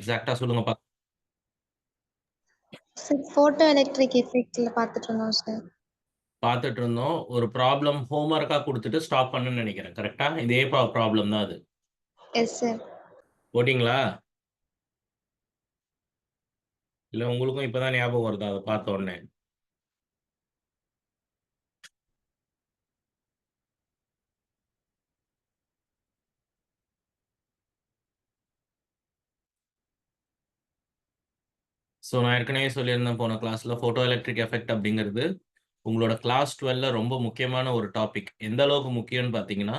எக்ஸாக்டா சொல்லுங்க sir photo electric எஃபெக்ட்ல பார்த்துட்டு இருந்தோம் சார். பார்த்துட்டு இருந்தோம். ஒரு ப்ராப்ளம் ஹோம்வொர்க்கா குடுத்துட்டு ஸ்டாப் பண்ணேன்னு நெனைக்கிறேன். கரெக்ட்டா? இதே ப்ராப்ளம் தான் அது. Yes sir. போட்டீங்களா? இல்ல உங்களுக்கும் இப்ப தான் ஞாபகம் வருதா அத பார்த்த உடனே? ஸோ நான் ஏற்கனவே சொல்லியிருந்தேன் போன கிளாஸ்ல ஃபோட்டோ எலக்ட்ரிக் எஃபெக்ட் அப்படிங்கிறது உங்களோட கிளாஸ் 12ல ரொம்ப முக்கியமான ஒரு டாபிக். எந்த அளவுக்கு முக்கியம்னு பார்த்தீங்கன்னா,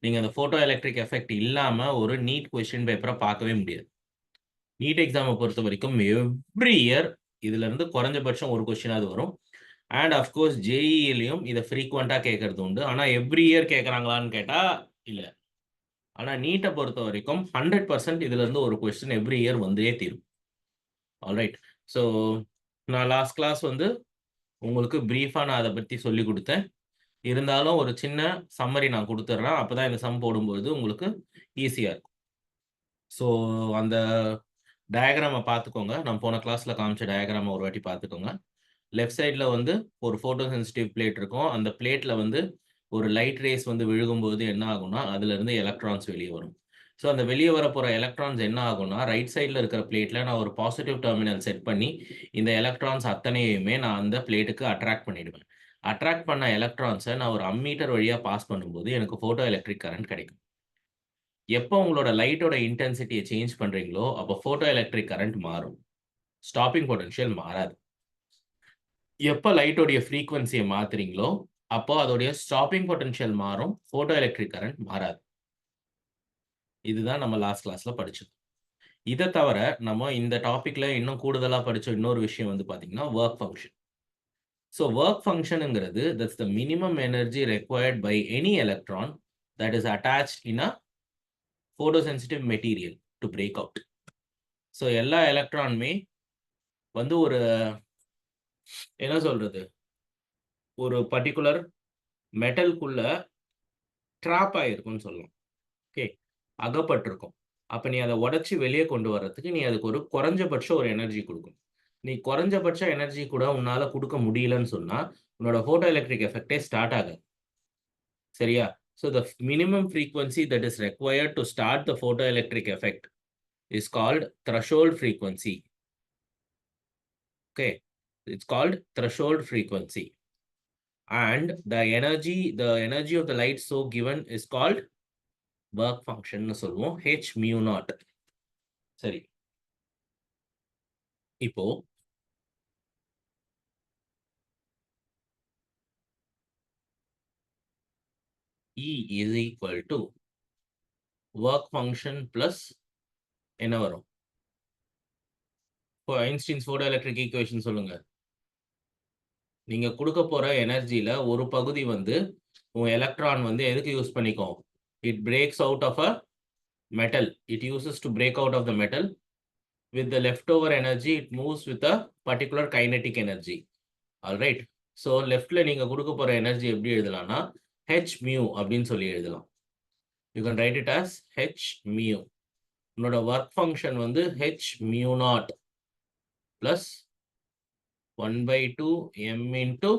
நீங்க அந்த ஃபோட்டோ எலக்ட்ரிக் எஃபெக்ட் இல்லாம ஒரு நீட் கொஸ்டின் பேப்பர பார்க்கவே முடியாது. நீட் எக்ஸாம பொறுத்தவரைக்கும் எவ்ரி இயர் இதுலருந்து குறைஞ்சபட்சம் ஒரு கொஸ்டினாவது வரும். அண்ட் ஆஃப் கோர்ஸ் ஜேஇஇலயும் இத ஃப்ரீக்வென்ட்டா கேட்கறது உண்டு. ஆனா எவ்ரி இயர் கேட்கறாங்களான்னு கேட்டா இல்ல. ஆனா நீட்ட பொறுத்தவரைக்கும் 100% இதுலருந்து ஒரு கொஸ்டின் எவ்ரி இயர் வந்தே தீரும். ஆல்ரைட். ஸோ நான் லாஸ்ட் கிளாஸ் வந்து உங்களுக்கு பிரீஃபா நான் அத பத்தி சொல்லிக் குடுத்தேன். இருந்தாலும் ஒரு சின்ன சம்மரி நான் குடுத்துடுறேன். அப்பதான் இந்த சம் போடும்போது உங்களுக்கு ஈஸியா இருக்கும். ஸோ அந்த டயகிராம பார்த்துக்கோங்க. நான் போன கிளாஸ்ல காமிச்ச டயகிராம ஒரு வாட்டி பார்த்துக்கோங்க. லெஃப்ட் சைட்ல வந்து ஒரு ஃபோட்டோ சென்சிட்டிவ் பிளேட் இருக்கும். அந்த பிளேட்ல வந்து ஒரு லைட் ரேஸ் வந்து விழுகும்போது என்ன ஆகும்னா, அதிலிருந்து எலக்ட்ரான்ஸ் வெளிய வரும். ஸோ அந்த வெளிய வரப்போற எலக்ட்ரான்ஸ் என்ன ஆகும்னா, ரைட் சைட்ல இருக்கிற பிளேட்ல நான் ஒரு பாசிட்டிவ் டெர்மினல் செட் பண்ணி, இந்த எலக்ட்ரான்ஸ் அத்தனையுமே நான் அந்த பிளேட்டுக்கு அட்ராக்ட் பண்ணிடுவேன். அட்ராக்ட் பண்ண எலக்ட்ரான்ஸ நான் ஒரு அம்மீட்டர் வழியா பாஸ் பண்ணும்போது, எனக்கு ஃபோட்டோ எலக்ட்ரிக் கரண்ட் கிடைக்கும். எப்போ உங்களோட லைட்டோட இன்டென்சிட்டிய சேஞ்ச் பண்றீங்களோ, அப்போ ஃபோட்டோ எலக்ட்ரிக் கரண்ட் மாறும். ஸ்டாப்பிங் பொட்டன்ஷியல் மாறாது. எப்ப லைட்டோடைய ஃப்ரீக்வென்சிய மாத்துறீங்களோ, அப்போ அதோடைய ஸ்டாப்பிங் பொட்டன்ஷியல் மாறும். ஃபோட்டோ எலக்ட்ரிக் கரண்ட் மாறாது. இதுதான் நம்ம லாஸ்ட் கிளாஸ்ல படிச்சது. இத தவிர நம்ம இந்த டாபிக்ல இன்னும் கூடுதலா படிச்ச இன்னொரு விஷயம் வந்து பார்த்தீங்கன்னா, வொர்க் ஃபங்ஷன். ஸோ வொர்க் ஃபங்ஷன்ங்கிறது that's the minimum energy required by any electron that is attached in a photo sensitive material to break out. So எல்லா எலக்ட்ரானுமே வந்து ஒரு என்ன சொல்றது? ஒரு பர்ட்டிகுலர் மெட்டல்குள்ள ட்ராப் ஆயிருக்கும்னு சொல்லலாம். ஓகே. அகப்பட்டிருக்கும். அப்ப நீ அத உடைச்சு வெளிய கொண்டு வர்றதுக்கு, நீ அதுக்கு ஒரு குறைஞ்சபட்ச ஒரு எனர்ஜி குடுக்கணும். நீ குறைஞ்சபட்ச எனர்ஜி கூட உன்னால குடுக்க முடியலன்னு சொன்னா, உன்னோட ஃபோட்டோ எலக்ட்ரிக் எஃபெக்ட்டே ஸ்டார்ட் ஆகாது. சரியா? So the minimum frequency that is required to start the photoelectric effect is called threshold frequency. Okay. It's called threshold frequency. And the energy of the light so given is called work function னு சொல்லுவோம். h mu naught. சரி. இப்போ E is equal to work function plus என்ன வரும்? இப்போ Einstein's ஃபோட்டோஎலக்ட்ரிக் equation சொல்லுங்க. நீங்க குடுக்க போற எனர்ஜில ஒரு பகுதி வந்து உன் எலக்ட்ரான் வந்து எதுக்கு யூஸ் பண்ணிக்கும்? It breaks out of a metal. It uses to break out of the metal. With the leftover energy, it moves with a particular kinetic energy. Alright. So leftல நீங்க குடுக்க போற எனர்ஜி எப்படி எழுதலாம்னா h mu அப்படின்னு சொல்லி எழுதலாம். You can write it as h mu. உன்னோட work function வந்து h mu naught plus 1/2 m into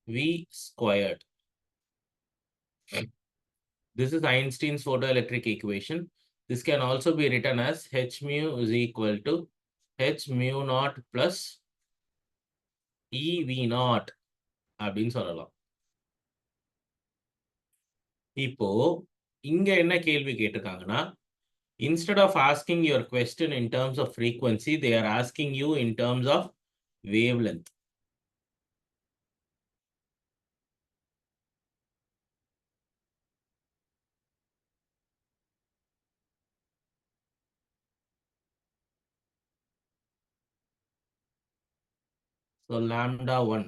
v squared. This is Einstein's photoelectric equation. This can also be written as h mu is equal to h mu naught plus EV naught அப்படின்னு சொல்லலாம். இப்போ இங்க என்ன கேள்வி கேட்டிருக்காங்கன்னா, instead of asking your question in terms of frequency, they are asking you in terms of wavelength. So lambda 1.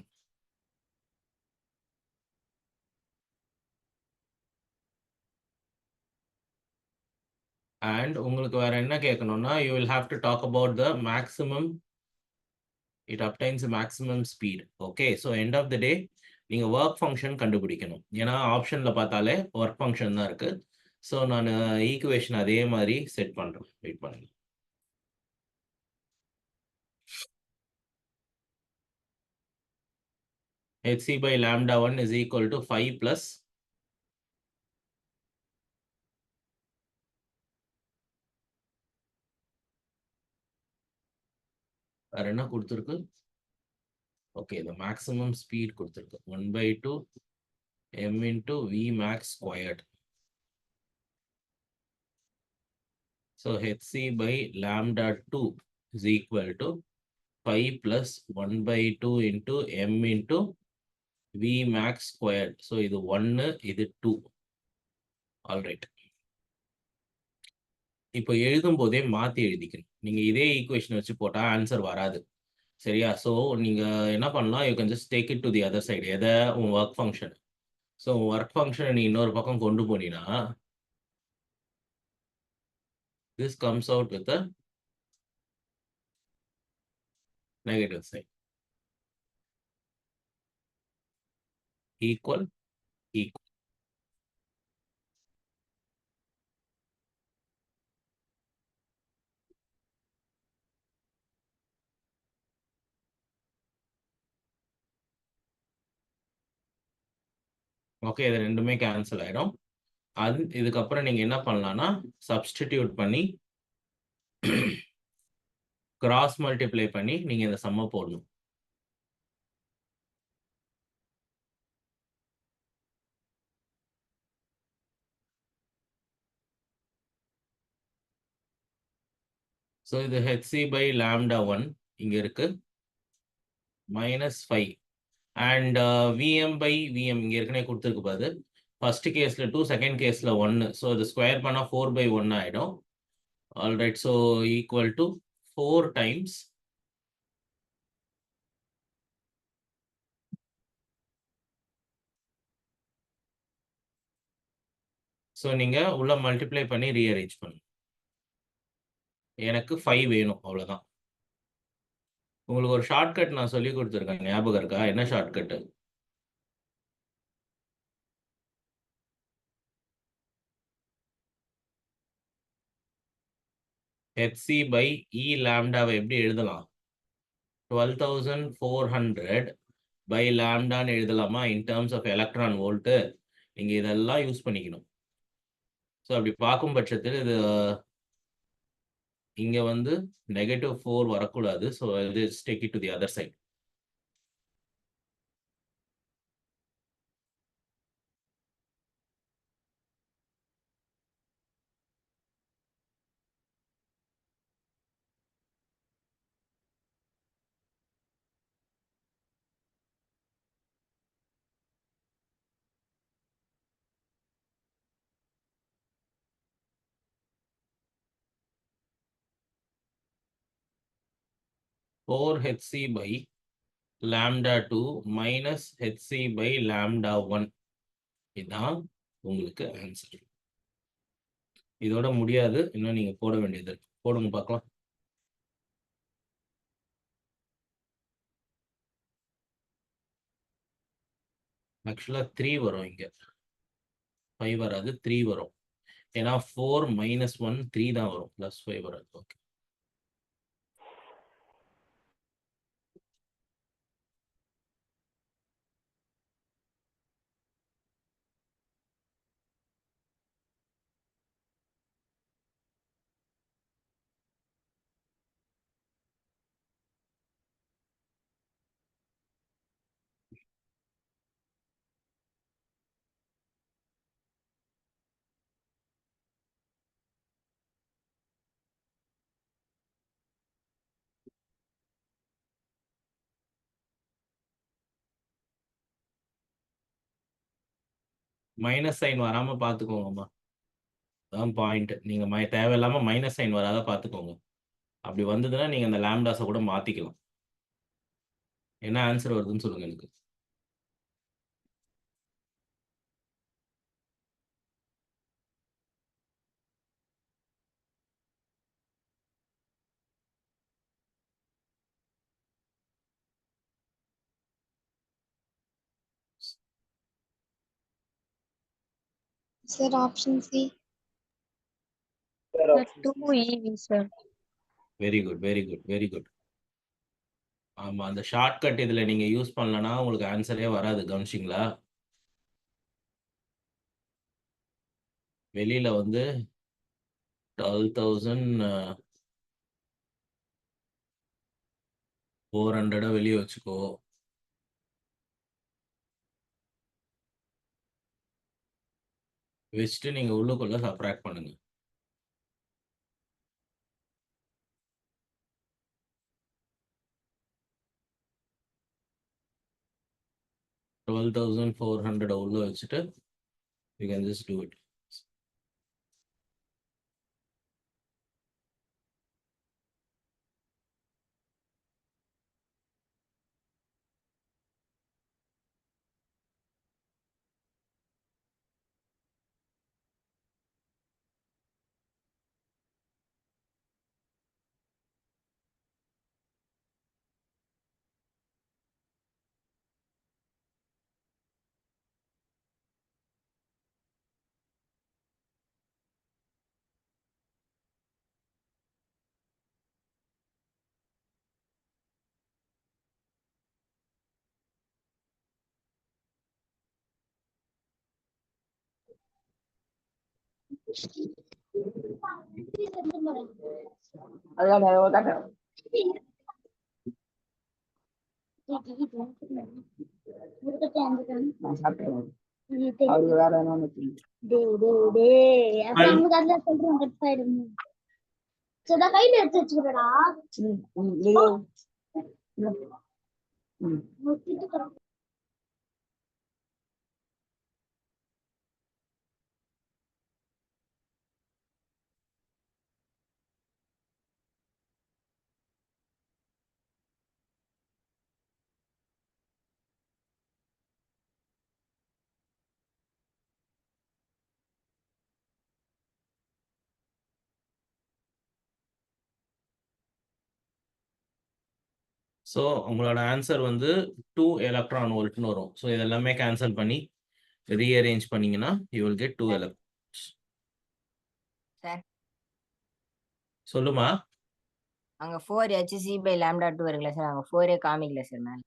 And உங்களுக்கு வேற என்ன கேட்கணும்னா, you will have to talk about the maximum, it obtains a maximum speed. Okay, so end of the day, நீங்க work function கண்டுபிடிக்கணும். ஏன்னா ஆப்ஷன்ல பார்த்தாலே work function தான் இருக்கு. ஸோ நான் ஈக்குவேஷன் அதே மாதிரி செட் பண்றேன். வெயிட் பண்ணுங்க. hc by lambda 1 is equal to 5 plus வேற என்ன கொடுத்துருக்கு? ஓகே, the maximum speed கொடுத்துருக்கு 1/2 m into v max squared. So hc by lambda 2 is equal to 5 plus 1/2 into m into v max squared. So இது 1, இது 2. All right. இப்போ எழுதும் போதே மாத்தி எழுதிக்கணும். நீங்க இதே ஈக்குவேஷன் வச்சு போட்டா ஆன்சர் வராது. சரியா? ஸோ நீங்க என்ன பண்ணலாம், you can just take it to the other side. எதை? உன் ஒர்க் ஃபங்க்ஷன். ஸோ ஒர்க் ஃபங்க்ஷனை நீ இன்னொரு பக்கம் கொண்டு போனீங்கன்னா this comes out with a negative sign. Equal, equal. Okay, இது ரெண்டுமே கேன்சல் ஆயிடும். இதுக்கப்புறம் நீங்க என்ன பண்ணலாம்னா சப்ஸ்டிடியூட் பண்ணி கிராஸ் மல்டிப்ளை பண்ணி நீங்க இந்த சம்மை போடணும். ஸோ இது hc by lambda 1 இங்க இருக்கு -5 அண்ட் vm by vm இங்க ஏற்கனவே கொடுத்துருக்கு பாரு. ஃபர்ஸ்ட் கேஸ்ல 2, செகண்ட் கேஸ்ல 1. ஸோ இது ஸ்கொயர் பண்ணா 4/1 ஆயிடும். Alright, so equal to 4 times so நீங்க உள்ள மல்டிப்ளை பண்ணி ரீஅரேஞ்ச் பண்ணுங்க. எனக்கு 5 வேணும், அவ்வளவுதான். உங்களுக்கு ஒரு ஷார்ட்கட் நான் சொல்லி கொடுத்துருக்கேன், ஞாபகம் இருக்கா? என்ன ஷார்ட்கட்? hc by e லாம்டாவை எப்படி எழுதலாம்? 12,400 by லாம்டான்னு எழுதலாமா in terms of electron volt? நீங்க இதெல்லாம் யூஸ் பண்ணிக்கணும். ஸோ அப்படி பார்க்கும் பட்சத்தில் இது இங்க வந்து -4 வரக்கூடாது. So take it to the other side. Four hc by lambda 2 minus hc by lambda 1. இதுதான் உங்களுக்கு ஆன்சர். இதோட முடியாது, இன்னும் நீங்க போட வேண்டியது இருக்கு. போடுங்க பார்க்கலாம். ஆக்சுவலா 3 வரும், இங்க 5 வராது, 3 வரும். ஏன்னா 4 - 1 3 தான் வரும், +5 வராது. ஓகே, மைனஸ் சைன் வராம பாத்துக்கோங்கம்மா. அதான் பாயிண்ட். நீங்க தேவையில்லாம மைனஸ் சைன் வராத பாத்துக்கோங்க. அப்படி வந்ததுன்னா நீங்க அந்த லாம்டாஸை கூட மாத்திக்கலாம். என்ன ஆன்சர் வருதுன்னு சொல்லுங்க எனக்கு. Sir, option C. Sir, 2 EV, sir. Very good, very good, very good. ஆமா. அந்த ஷார்ட்கட் இதுல நீங்க யூஸ் பண்ணலன்னா, உங்களுக்கு ஆன்ஸரே வராது. கவனிச்சீங்களா? வெளியில வந்து 12,400 வெளிய வச்சுக்கோ. வச்சுட்டு நீங்க உள்ளுக்குள்ள சப்ட்ராக்ட் பண்ணுங்க. $12,400 உள்ள வச்சுட்டு you can just do it. So உங்களோட ஆன்சர் வந்து 2 எலக்ட்ரான் வோல்ட்னு வரும். ஸோ இதெல்லாமே கேன்சல் பண்ணி ரீஅரேஞ்ச் பண்ணீங்கன்னா you will get 2 electrons. Sir சொல்லுமா. அங்க 4hc/λ2 இருக்குல்ல சார், அங்க 4 காமிக்கல சார் மேல.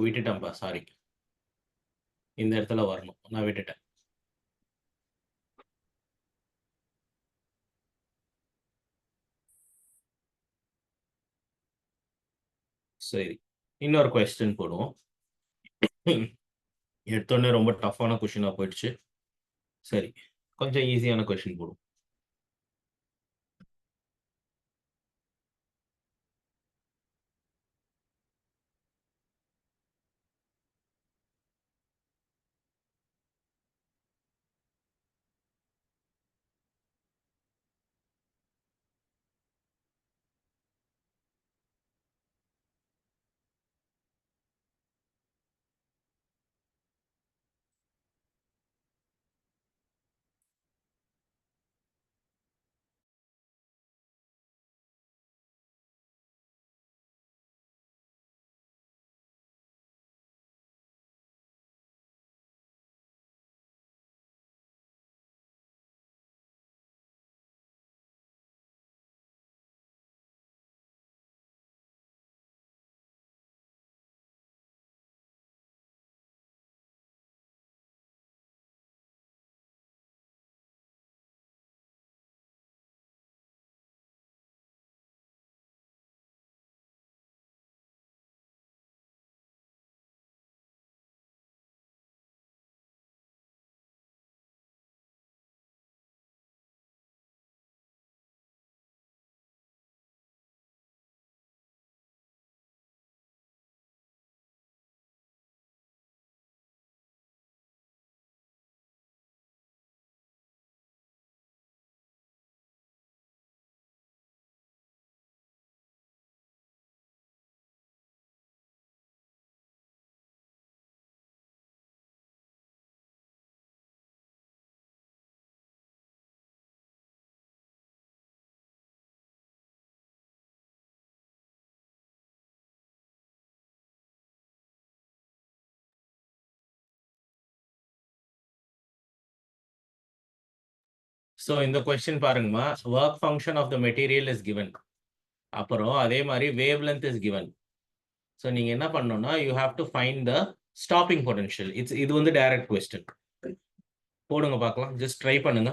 விட்டுட்டேன்ப்பா, சாரி. இந்த இடத்துல வரணும், நான் விட்டுட்டேன். சரி, இன்னொரு கொஸ்டின் போடுவோம். எடுத்தோடனே ரொம்ப டஃப்பான கொஸ்டினா போயிடுச்சு. சரி, கொஞ்சம் ஈஸியான கொஸ்டின் போடுவோம். ஸோ இந்த கொஸ்டின் பாருங்கம்மா. Work function of the material is given. அப்புறம் அதே மாதிரி wavelength is given. So நீங்க என்ன பண்ணணும்னா you have to find the stopping potential. இது வந்து டைரக்ட் கொஸ்டின். போடுங்க பார்க்கலாம், ஜஸ்ட் ட்ரை பண்ணுங்க.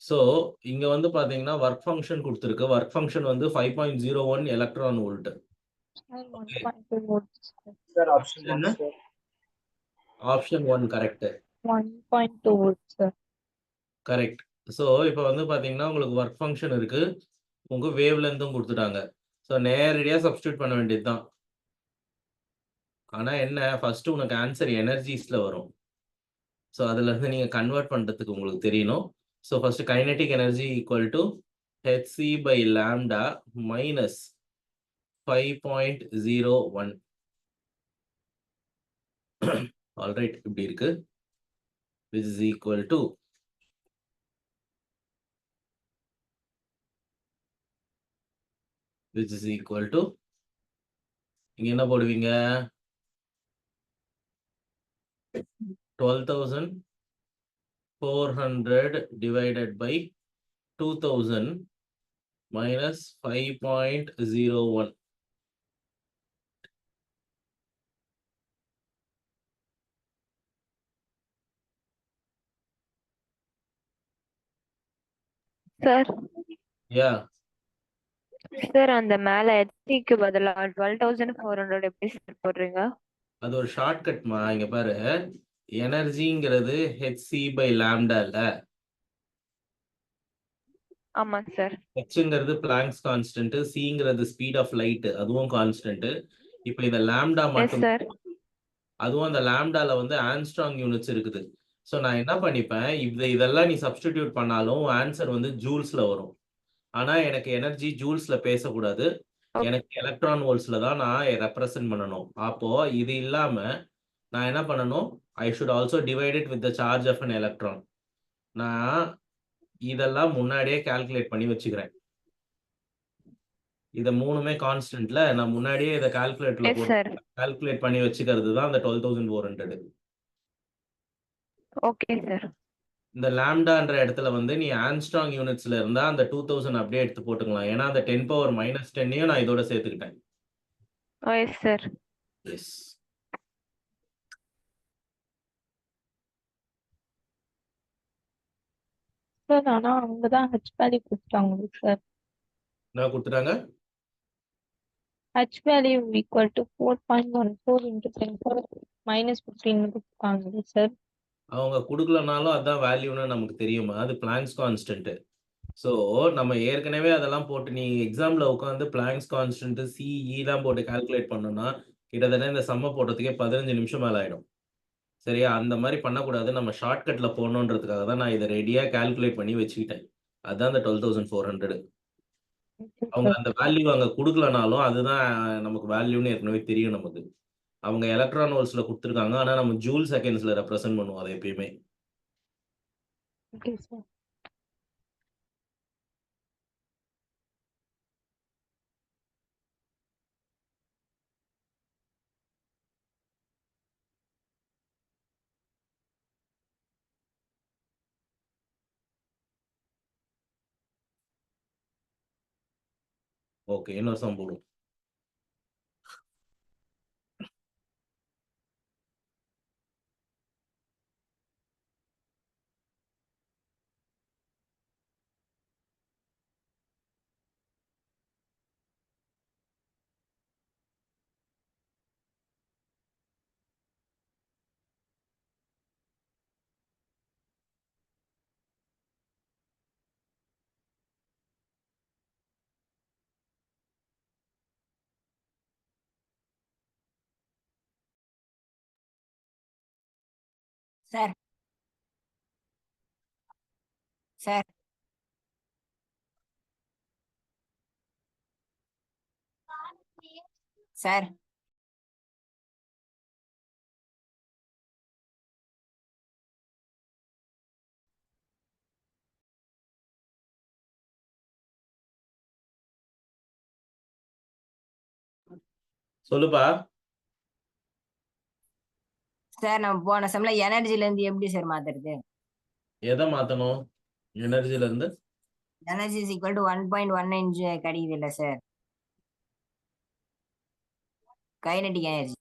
ஸோ இங்க வந்து பாத்தீங்கன்னா ஒர்க் ஃபங்க்ஷன் கொடுத்துருக்கு. ஒர்க் ஃபங்க்ஷன் வந்து 5.01 electron volt. Sir, 1.2 volts. Sir, option one, என்ன? sir. Option 1 correct. 1.2 volts, sir. Correct. So இப்போ வந்து பாத்தீங்கன்னா உங்களுக்கு ஒர்க் ஃபங்க்ஷன் இருக்கு, உங்க வேவ் லென்த்தும் கொடுத்துட்டாங்க. ஸோ நேரடியா சப்ஸ்டியூட் பண்ண வேண்டியது தான். ஆனா என்ன, ஃபர்ஸ்ட் உனக்கு ஆன்சர் எனர்ஜிஸ்ல வரும். ஸோ அதுல இருந்து நீங்க கன்வெர்ட் பண்றதுக்கு உங்களுக்கு தெரியணும். So first kinetic energy equal to hc by lambda minus 5.01. Alright, இப்படி இருக்கு. which is equal to இங்க என்ன போடுவீங்க? 12,400 divided by 2,000 minus 5.01. Sir, Yeah, sir, அந்த மேல HC பதிலா 12,400 எப்படி சார் போடுறீங்க? அது ஒரு ஷார்ட்கட்மா. இங்க பாரு, எனர்ஜிங்கிறது hc by lambda இல்ல. ஆமாங்க சார். ஹெச்ங்கிறது பிளாங்க்ஸ் கான்ஸ்டன்ட், சிங்கிறது ஸ்பீட் ஆஃப் லைட், அதுவும் கான்ஸ்டன்ட். இப்போ இந்த லாம்டா எஸ் மட்டும், சார். அதுவும் அந்த லாம்டால வந்து ஆம்ஸ்ட்ராங் யூனிட்ஸ் இருக்குது. ஸோ நான் என்ன பண்ணிப்பேன், இதெல்லாம் நீ சப்ஸ்டிடியூட் பண்ணாலும் ஆன்சர் வந்து ஜூல்ஸ்ல வரும். ஆனா எனக்கு எனர்ஜி ஜூல்ஸ்ல பேசக்கூடாது, எனக்கு எலக்ட்ரான் வோல்ட்ஸ்ல தான் நான் ரெப்ரசன்ட் பண்ணணும். அப்போ இது இல்லாம நான் என்ன பண்ணணும், I should also divide it with the charge of an electron. நான் இதெல்லாம் முன்னாடியே கால்குலேட் பண்ணி வச்சுக்கிறேன். இத மூணுமே கான்ஸ்டன்ட்ல நான் முன்னாடியே இதை கால்குலேட்டர்ல எஸ் போட்டு சார். கால்குலேட் பண்ணி வச்சுக்கிறது தான் அந்த 12,400. Okay sir. இந்த லாம்டான்ற இடத்துல வந்து நீ ஆம்ஸ்ட்ராங் யூனிட்ஸ்ல இருந்தா அந்த 2,000 அப்படியே எடுத்து போட்டுக்கலாம். ஏன்னா அந்த 10⁻⁻10 நான் இதோட சேர்த்துக்கிட்டேன். Yes sir. எஸ். Sir, ஆனா அவங்க தான் H வேல்யூ கொடுத்தாங்க சார். என்ன குடுத்துட்டாங்க? H value equal to 4.14 into 10 power minus 15 கொடுத்துருக்காங்க சார். அவங்க குடுக்கலனாலும் அதான் வேல்யூன்னு நமக்கு தெரியுமா? அது பிளாங்க்ஸ் கான்ஸ்டன்ட். ஸோ நம்ம ஏற்கனவே அதெல்லாம் போட்டு நீ எக்ஸாம்ல உட்காந்து பிளாங்க்ஸ் கான்ஸ்டன்ட் சிஇலாம் போட்டு கால்குலேட் பண்ணோம்னா கிட்டத்தட்ட இந்த சம்ம போட்டதுக்கே 15 நிமிஷம் மேல ஆயிடும். சரியா? அந்த மாதிரி பண்ணக்கூடாது. நம்ம ஷார்ட்கட்ல போகணுன்றதுக்காக தான் நான் இதை ரெடியா கால்குலேட் பண்ணி வச்சுக்கிட்டேன். அதான் அந்த 12,400. அவங்க அந்த வேல்யூ அங்க குடுக்கலனாலும் அதுதான் நமக்கு வேல்யூன்னு ஏற்கனவே தெரியும் நமக்கு. அவங்க எலக்ட்ரான் வோல்ட்ஸ்ல குடுத்துருக்காங்க. ஆனா நம்ம ஜூல் செகண்ட்ஸ்ல ரெப்ரசென்ட் பண்ணுவோம் அதை எப்பயுமே. Okay sir. ஓகே, இன்னொரு சம் போடுவோம். சார் சார் சார் சொல்லுப்பா. சார் நம்ம போன செம்ல எனர்ஜில இருந்து எப்படி சார் மாத்துறது? எதை மாத்தணும்? எனர்ஜில இருந்து எனர்ஜி இஸ் ஈக்குவல் டு 1.19 கிடைக்குது இல்ல சார், கைனடிக் எனர்ஜி.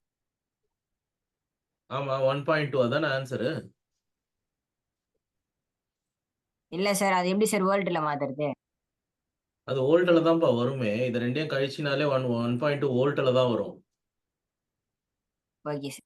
ஆமா 1.2 அதான ஆன்சரு. இல்ல சார், அது எப்படி சார் வேர்ல்டுல மாத்துறது? அது வோல்ட்ல தான்ப்பா வருமே. இது ரெண்டையும் கழிச்சினாலே 1.2 வோல்ட்ல தான் வரும். Okay sir.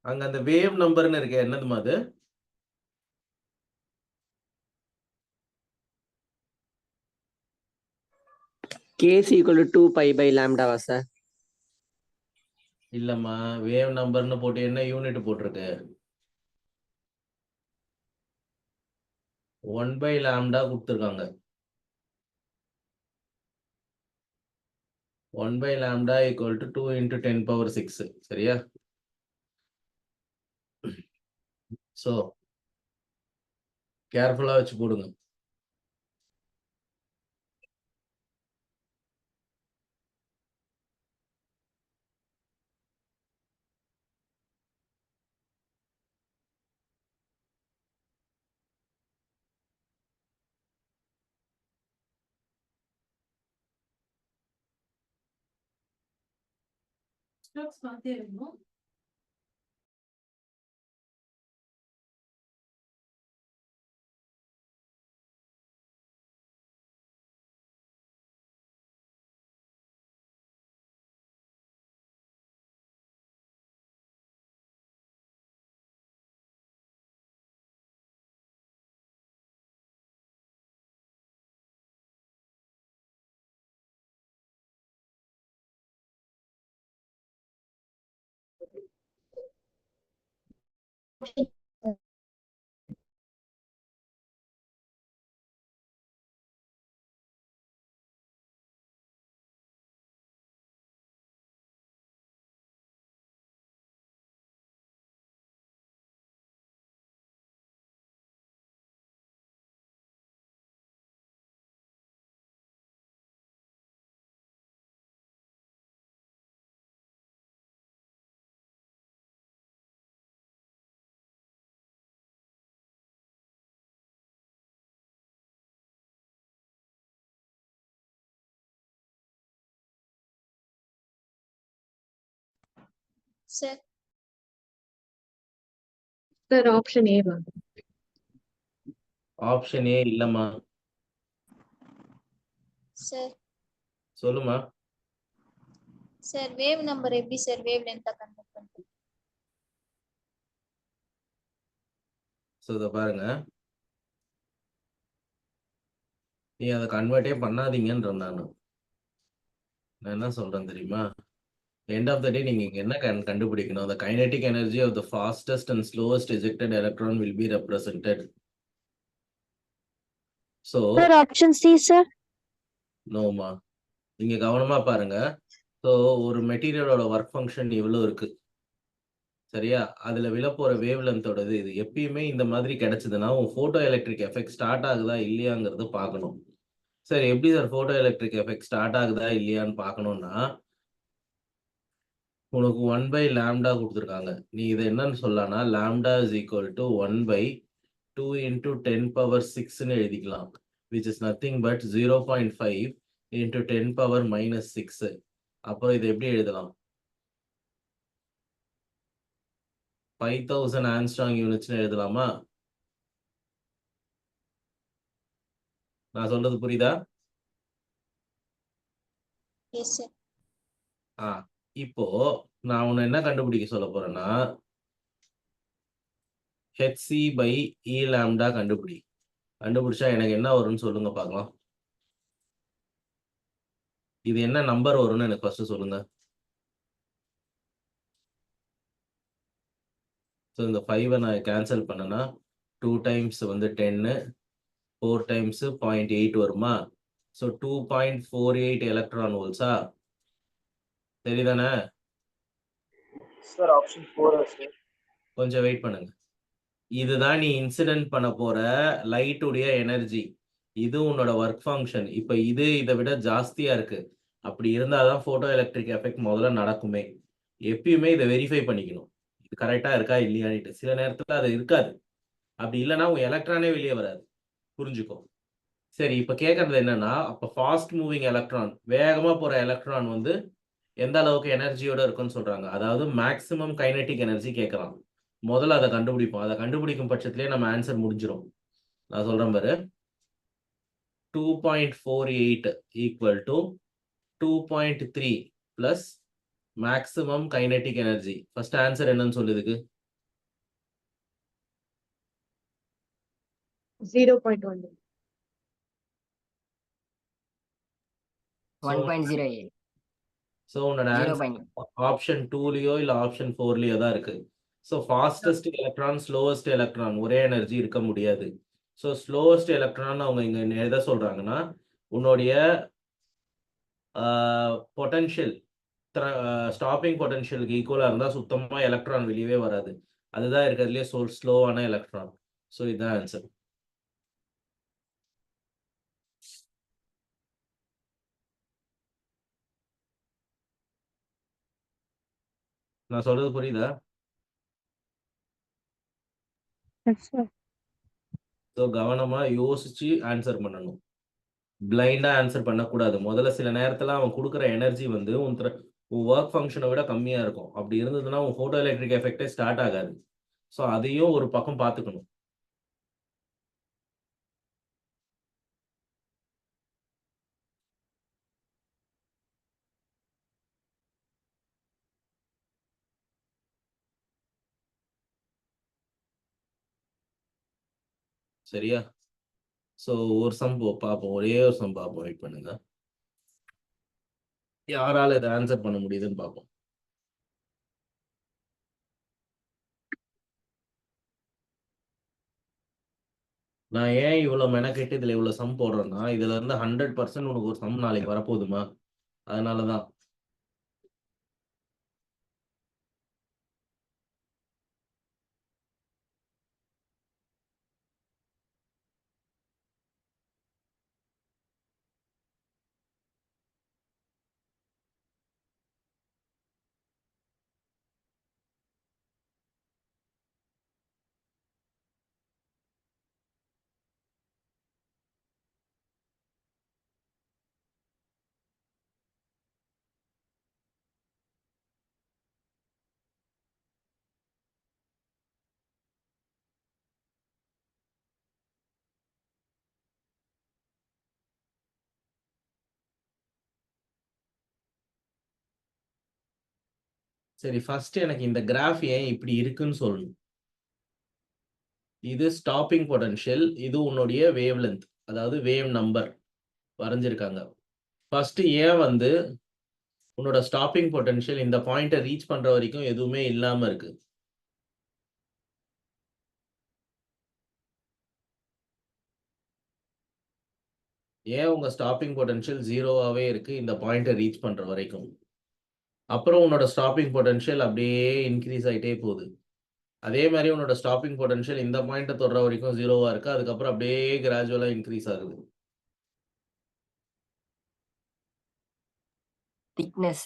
அங்க அந்த வேவ் நம்பர்னு இருக்கு, என்னதுமா அது? K is equal to 2 pi by lambda வா சார்? இல்லம்மா, வேவ் நம்பர்னு போட்டு என்ன யூனிட் போட்டிருக்கு? 1 by lambda கொடுத்துருக்காங்க. 1 by lambda equal to 2 into 10 power 6. சரியா? ஸோ கேர்ஃபுல்லா வச்சு போடுங்க. Sir, Sir, option A one. Option A இல்லம்மா. sir, சொல்லுமா. sir, wave number எப்படி sir wave length கன்வெர்ட் பண்றது? ஸோ இதை பாருங்க, நீ அதை கன்வெர்ட்டே பண்ணாதீங்கன்ற நான் என்ன சொல்றேன் தெரியுமா? எண்ட் ஆஃப் த டே நீங்க இங்க என்ன கண்டுபிடிக்கணும்? the kinetic energy of the fastest and slowest ejected electron will be represented. So Sir, option C sir. நோமா, நீங்க கவனமா பாருங்க. ஸோ ஒரு மெட்டீரியலோட ஒர்க் ஃபங்க்ஷன் இவ்வளோ இருக்கு, சரியா? அதுல விழப்போற வேவ் லென்த்தோடது இது. எப்பயுமே இந்த மாதிரி கிடைச்சதுன்னா உன் போட்டோ எலக்ட்ரிக் எஃபெக்ட் ஸ்டார்ட் ஆகுதா இல்லையாங்கிறது பார்க்கணும். சரி, எப்படி sir photo electric effect start ஆகுதா இல்லையான்னு பார்க்கணும்னா, உனக்கு 1 by lambda கொடுத்துருக்காங்க. நீ இதை என்னன்னு சொல்லலாம்னா lambda is equal to 1 by 2 into 10 power 6ன்னு எழுதிக்கலாம், which is nothing but 0.5 into 10 power minus 6. அப்புறம் இதை எப்படி எழுதலாம்? 5000 ஆங்ஸ்ட்ராங் யூனிட்ஸ்னு எழுதலாமா? நான் சொல்றது புரியுதா? Yes sir. இப்போ நான் உன்னை என்ன கண்டுபிடிக்க சொல்ல போறேன்னா, hc by e lambda கண்டுபிடிச்சா எனக்கு என்ன வரும்னு சொல்லுங்க பார்க்கலாம். இது என்ன நம்பர் வரும்னு எனக்கு ஃபர்ஸ்ட் சொல்லுங்க. ஸோ இந்த 5 நான் கேன்சல் பண்ணனா 2 டைம்ஸ் வந்து 10, 4 டைம்ஸ் 0.8 வருமா? ஸோ 2.48 எலக்ட்ரான் வோல்ட்ஸா? சரிதானே? Sir option 4 sir. கொஞ்சம் வெயிட் பண்ணுங்க. இதுதான் நீ இன்சிடென்ட் பண்ண போற லைட்டுடைய எனர்ஜி. இது உன்னோட ஒர்க் ஃபங்க்ஷன். இப்போ இது இதை விட ஜாஸ்தியா இருக்கு. அப்படி இருந்தாதான் போட்டோ எலக்ட்ரிக் எஃபெக்ட் முதல்ல நடக்குமே. எப்பயுமே இதை வெரிஃபை பண்ணிக்கணும், இது கரெக்டா இருக்கா இல்லையான்னு. சில நேரத்துல அது இருக்காது. அப்படி இல்லைன்னா உங்க எலக்ட்ரானே வெளியே வராது, புரிஞ்சுக்கோ. சரி, இப்ப கேட்கறது என்னன்னா, அப்ப ஃபாஸ்ட் மூவிங் எலக்ட்ரான், வேகமா போற எலக்ட்ரான் வந்து எந்த அளவுக்கு எனர்ஜியோட இருக்குன்னு சொல்றாங்க. அதாவது மேக்ஸிமம் கைனெட்டிக் எனர்ஜி கேட்கலாம். முதல்ல அதை கண்டுபிடிப்போம். அதை கண்டுபிடிக்கும் பட்சத்திலே நம்ம ஆன்சர் முடிஞ்சிடும். நான் சொல்றேன் பாரு, 2.48 equal to 2.3 plus maximum kinetic energy. First answer என்னன்னு சொல்லுதுக்கு 0.1. 1.08. ஸோ உன்னோட 0. ஆன்சர் ஆப்ஷன் 2லயோ இல்ல ஆப்ஷன் 4லயோ தான் இருக்கு. So fastest electron slowest electron ஒரே எனர்ஜி இருக்க முடியாது. ஸோ ஸ்லோவஸ்ட் எலக்ட்ரான் அவங்க இங்க எதை சொல்றாங்கன்னா உன்னுடைய பொட்டன்ஷியல் ஸ்டாப்பிங் பொட்டன்ஷியலுக்கு ஈக்குவலாக இருந்தால் சுத்தமாக எலக்ட்ரான் வெளியவே வராது. அதுதான் இருக்கிறதுலே ஸ்லோவான எலக்ட்ரான். ஸோ இதுதான் ஆன்சர். நான் சொல்றது புரியுதா? Yes, sir. ஸோ கவனமா யோசிச்சு ஆன்சர் பண்ணணும். பிளைண்டா ஆன்சர் பண்ணக்கூடாது. முதல்ல சில நேரத்துல அவன் கொடுக்குற எனர்ஜி வந்து உன் ஒர்க் ஃபங்க்ஷனை விட கம்மியா இருக்கும். அப்படி இருந்ததுன்னா உன் போட்டோ எலக்ட்ரிக் எஃபெக்டே ஸ்டார்ட் ஆகாது. ஸோ அதையும் ஒரு பக்கம் பார்த்துக்கணும். சரியா? ஸோ ஒரு சம் பார்ப்போம். ஒரே ஒரு சம் பார்ப்போம். வெயிட் பண்ணுங்க. யாரால இதை ஆன்சர் பண்ண முடியுதுன்னு பார்ப்போம். நான் ஏன் இவ்வளவு மெனக்கெட்டு இதுல இவ்வளவு சம் போடுறேன்னா இதுல இருந்து 100% உனக்கு ஒரு சம் நாளைக்கு வரப்போகுதுமா, அதனாலதான். சரி, ஃபர்ஸ்ட் எனக்கு இந்த கிராஃப் ஏன் இப்படி இருக்குன்னு சொல்லணும். இது ஸ்டாப்பிங் பொட்டன்ஷியல், இது உன்னுடைய வேவ் லென்த், அதாவது வேவ் நம்பர் வரைஞ்சிருக்காங்க. ஃபர்ஸ்ட் ஏன் வந்து உன்னோட ஸ்டாப்பிங் பொட்டன்ஷியல் இந்த பாயிண்ட்டை ரீச் பண்ற வரைக்கும் எதுவுமே இல்லாம இருக்கு? ஏன் உங்க ஸ்டாப்பிங் பொட்டன்ஷியல் ஜீரோவாவே இருக்கு இந்த பாயிண்ட்டை ரீச் பண்ற வரைக்கும்? அப்புறம் உன்னோட ஸ்டாப்பிங் பொட்டன்ஷியல் அப்படியே இன்க்ரீஸ் ஆகிட்டே போகுது. அதே மாதிரி உன்னோட ஸ்டாப்பிங் பொட்டன்ஷியல் இந்த பாயிண்ட்டை தொடுற வரைக்கும் ஜீரோவா இருக்கு, அதுக்கப்புறம் அப்படியே கிராஜுவலா இன்க்ரீஸ் ஆகுது. திக்னஸ்.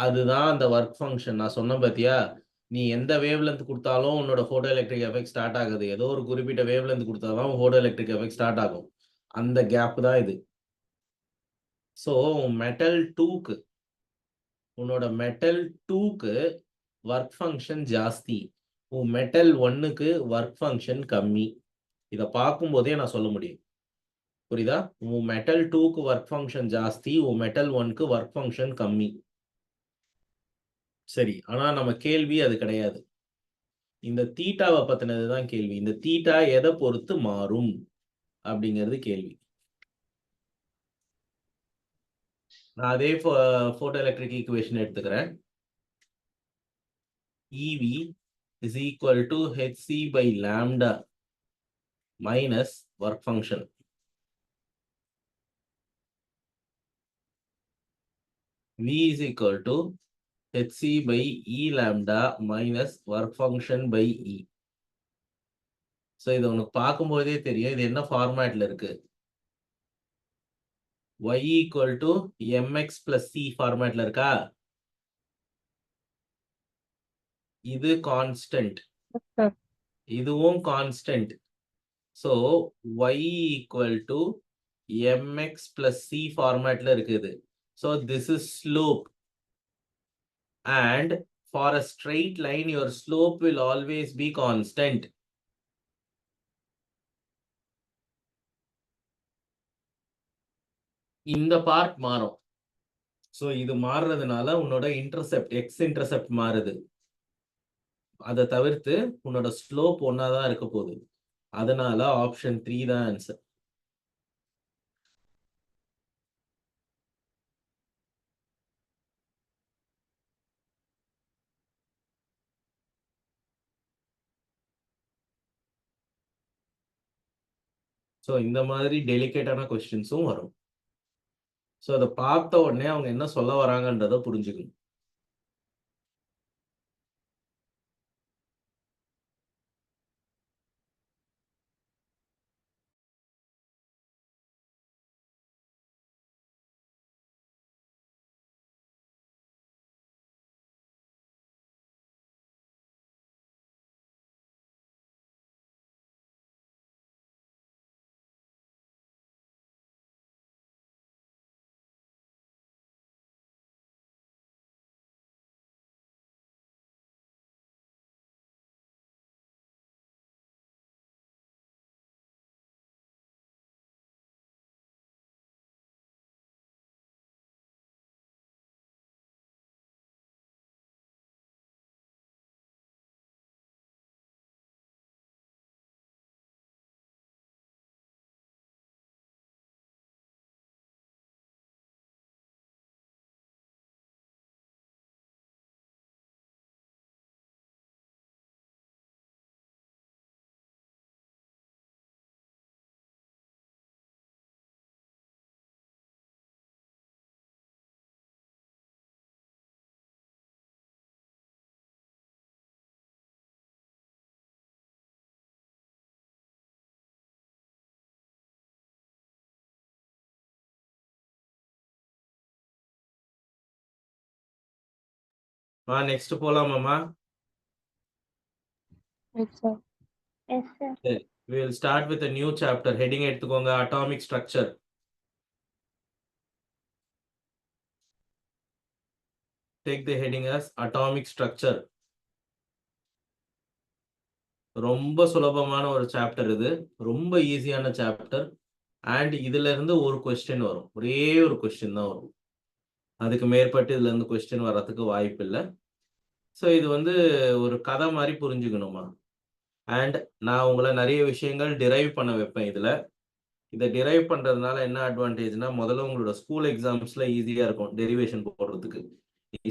அதுதான் அந்த ஒர்க் ஃபங்க்ஷன். நான் சொன்ன பாத்தியா, நீ எந்த வேவ் லென்த் கொடுத்தாலும் உன்னோட போட்டோ எலக்ட்ரிக் எஃபெக்ட் ஸ்டார்ட் ஆகுது. ஏதோ ஒரு குறிப்பிட்ட வேவ் லென்த் கொடுத்தாதான் போட்டோ எலக்ட்ரிக் எஃபெக்ட் ஸ்டார்ட் ஆகும். அந்த கேப் தான் இது. ஸோ மெட்டல் 2க்கு உன்னோட மெட்டல் 2க்கு ஒர்க் ஃபங்க்ஷன் ஜாஸ்தி, உன் மெட்டல் 1க்கு ஒர்க் ஃபங்க்ஷன் கம்மி. இதை பார்க்கும்போதே நான் சொல்ல முடியும். புரியுதா? உன் மெட்டல் 2க்கு ஒர்க் ஃபங்க்ஷன் ஜாஸ்தி, உன் மெட்டல் 1க்கு ஒர்க் ஃபங்க்ஷன் கம்மி. சரி, ஆனா நம்ம கேள்வி அது கிடையாது. இந்த தீட்டாவை பத்தினது தான் கேள்வி. இந்த தீட்டா எதை பொறுத்து மாறும் அப்படிங்கிறது கேள்வி. நான் அதே போட்டோ எலக்ட்ரிக் ஈக்குவேஷன் எடுத்துக்கிறேன். EV is equal to hc by lambda minus work function. V is equal to hc by E lambda minus work function by E. So இது உனக்கு பார்க்கும்போதே தெரியும் இது என்ன ஃபார்மேட்ல இருக்கு. Y equal to mx plus c ஃபார்மேட்ல இருக்கா? இது கான்ஸ்டன்ட், sir. இதுவும் constant. So y equal to mx plus c ஃபார்மேட்ல இருக்குது. So this is slope, and for a straight line your slope will always be constant. இந்த part மாறும். So இது மாறுறதுனால உன்னோட intercept X intercept மாறுது. அதை தவிர்த்து உன்னோட ஸ்லோப் ஒன்னா தான் இருக்க போகுது. அதனால ஆப்ஷன் 3 தான் ஆன்சர். ஸோ இந்த மாதிரி டெலிகேட்டான கொஸ்டின்ஸும் வரும். ஸோ அதை பார்த்த உடனே அவங்க என்ன சொல்ல வராங்கன்றதை புரிஞ்சுக்கணும். Next போலாமாமா? Yes, sir. Yes, sir. We will start with a new chapter. Heading எடுத்துக்கோங்க, atomic structure. Take the heading as atomic structure. ரொம்ப சுலபமான ஒரு சாப்டர் இது, ரொம்ப ஈஸியான சாப்டர். அண்ட் இதுல இருந்து ஒரு கொஸ்டின் வரும், ஒரே ஒரு கொஸ்டின் தான் வரும். அதுக்கு மேற்பட்டு இதுல இருந்து கொஸ்டின் வர்றதுக்கு வாய்ப்பு இல்லை. ஸோ இது வந்து ஒரு கதை மாதிரி புரிஞ்சுக்கணுமா. அண்ட் நான் உங்களை நிறைய விஷயங்கள் டிரைவ் பண்ண வைப்பேன் இதில். இதை டிரைவ் பண்ணுறதுனால என்ன அட்வான்டேஜ்னா, முதல்ல உங்களோட ஸ்கூல் எக்ஸாம்ஸில் ஈஸியாக இருக்கும் டெரிவேஷன் போடுறதுக்கு.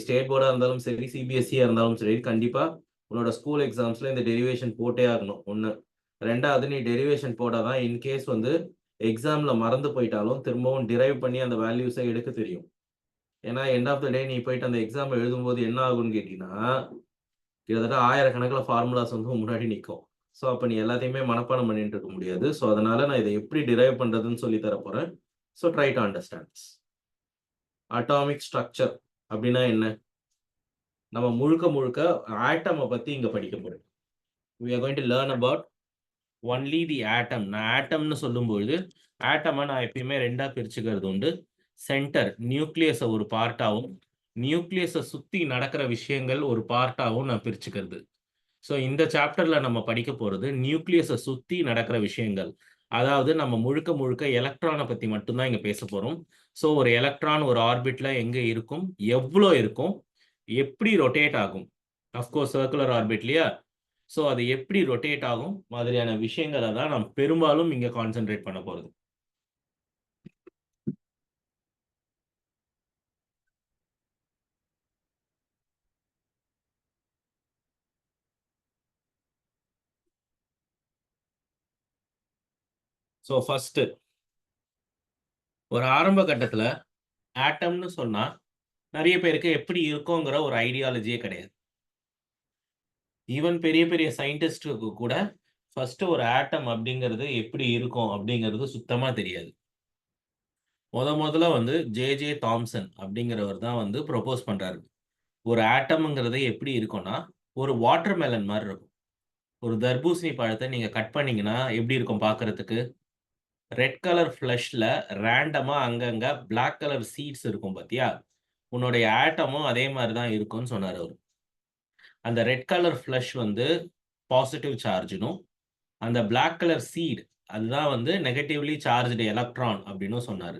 ஸ்டேட் போர்டாக இருந்தாலும் சரி, சிபிஎஸ்சியாக இருந்தாலும் சரி, கண்டிப்பாக உன்னோட ஸ்கூல் எக்ஸாம்ஸில் இந்த டெரிவேஷன் போட்டே ஆகணும். ஒன்று. ரெண்டாவது, நீ டெரிவேஷன் போட்டால் தான் இன்கேஸ் வந்து எக்ஸாமில் மறந்து போயிட்டாலும் திரும்பவும் டிரைவ் பண்ணி அந்த வேல்யூஸை எடுக்க தெரியும். ஏன்னா எண்ட் ஆஃப் த டே நீ போயிட்டு அந்த எக்ஸாம் எழுதும்போது என்ன ஆகும்னு கேட்டிங்கன்னா, கிட்டத்தட்ட 1000 கணக்கில் ஃபார்முலாஸ் வந்து முன்னாடி நிற்கும். ஸோ அப்போ நீ எல்லாத்தையுமே மனப்பாடம் பண்ணிட்டு இருக்க முடியாது. ஸோ அதனால நான் இதை எப்படி டிரைவ் பண்ணுறதுன்னு சொல்லி தர போகிறேன். So try to understand. Atomic structure அப்படின்னா என்ன? நம்ம முழுக்க ஆட்டமை பற்றி இங்கே படிக்க போகிறோம். we are going to learn about only the atom. நான் ஆட்டம்னு சொல்லும்போது ஆட்டமை நான் எப்பயுமே ரெண்டாக பிரிச்சுக்கிறது உண்டு. சென்டர், நியூக்ளியஸை ஒரு பார்ட்டாகவும், நியூக்ளியஸை சுற்றி நடக்கிற விஷயங்கள் ஒரு பார்ட்டாகவும் நான் பிரிச்சுக்கிறது. ஸோ இந்த சாப்டரில் நம்ம படிக்க போகிறது நியூக்ளியஸை சுற்றி நடக்கிற விஷயங்கள். அதாவது நம்ம முழுக்க எலக்ட்ரானை பற்றி மட்டும்தான் இங்கே பேச போகிறோம். ஸோ ஒரு எலக்ட்ரான் ஒரு ஆர்பிட்டில் எங்கே இருக்கும், எவ்வளோ இருக்கும், எப்படி ரொட்டேட் ஆகும், அஃப்கோர்ஸ் சர்க்குலர் ஆர்பிட் இல்லையா. ஸோ அது எப்படி ரொட்டேட் ஆகும் மாதிரியான விஷயங்களை தான் நம்ம பெரும்பாலும் இங்கே கான்சென்ட்ரேட் பண்ண போகிறது. ஸோ ஃபஸ்ட்டு ஒரு ஆரம்ப கட்டத்தில் ஆட்டம்னு சொன்னால் நிறைய பேருக்கு எப்படி இருக்குங்கிற ஒரு ஐடியாலஜியே கிடையாது. ஈவன் பெரிய சயின்டிஸ்டுக்கு கூட ஃபஸ்ட்டு ஒரு ஆட்டம் அப்படிங்கிறது எப்படி இருக்கும் அப்படிங்கிறது சுத்தமாக தெரியாது. முதல்ல வந்து ஜே தாம்சன் அப்படிங்கிறவர் தான் வந்து ப்ரொபோஸ் பண்ணுறாரு. ஒரு ஆட்டம்ங்கிறது எப்படி இருக்கும்னா, ஒரு வாட்டர் மெலன் மாதிரி இருக்கும். ஒரு தர்பூசணி பழத்தை நீங்கள் கட் பண்ணிங்கன்னா எப்படி இருக்கும் பார்க்குறதுக்கு? ரெட் கலர் ஃப்ளஷில் ரேண்டமாக அங்கங்கே பிளாக் கலர் சீட்ஸ் இருக்கும் பார்த்தியா? உன்னுடைய ஆட்டமும் அதே மாதிரி தான் இருக்கும்னு சொன்னார் அவர். அந்த ரெட் கலர் ஃப்ளஷ் வந்து பாசிட்டிவ் சார்ஜுனும், அந்த பிளாக் கலர் சீட் அதுதான் வந்து நெகட்டிவ்லி சார்ஜ்டு எலக்ட்ரான் அப்படின்னு சொன்னார்.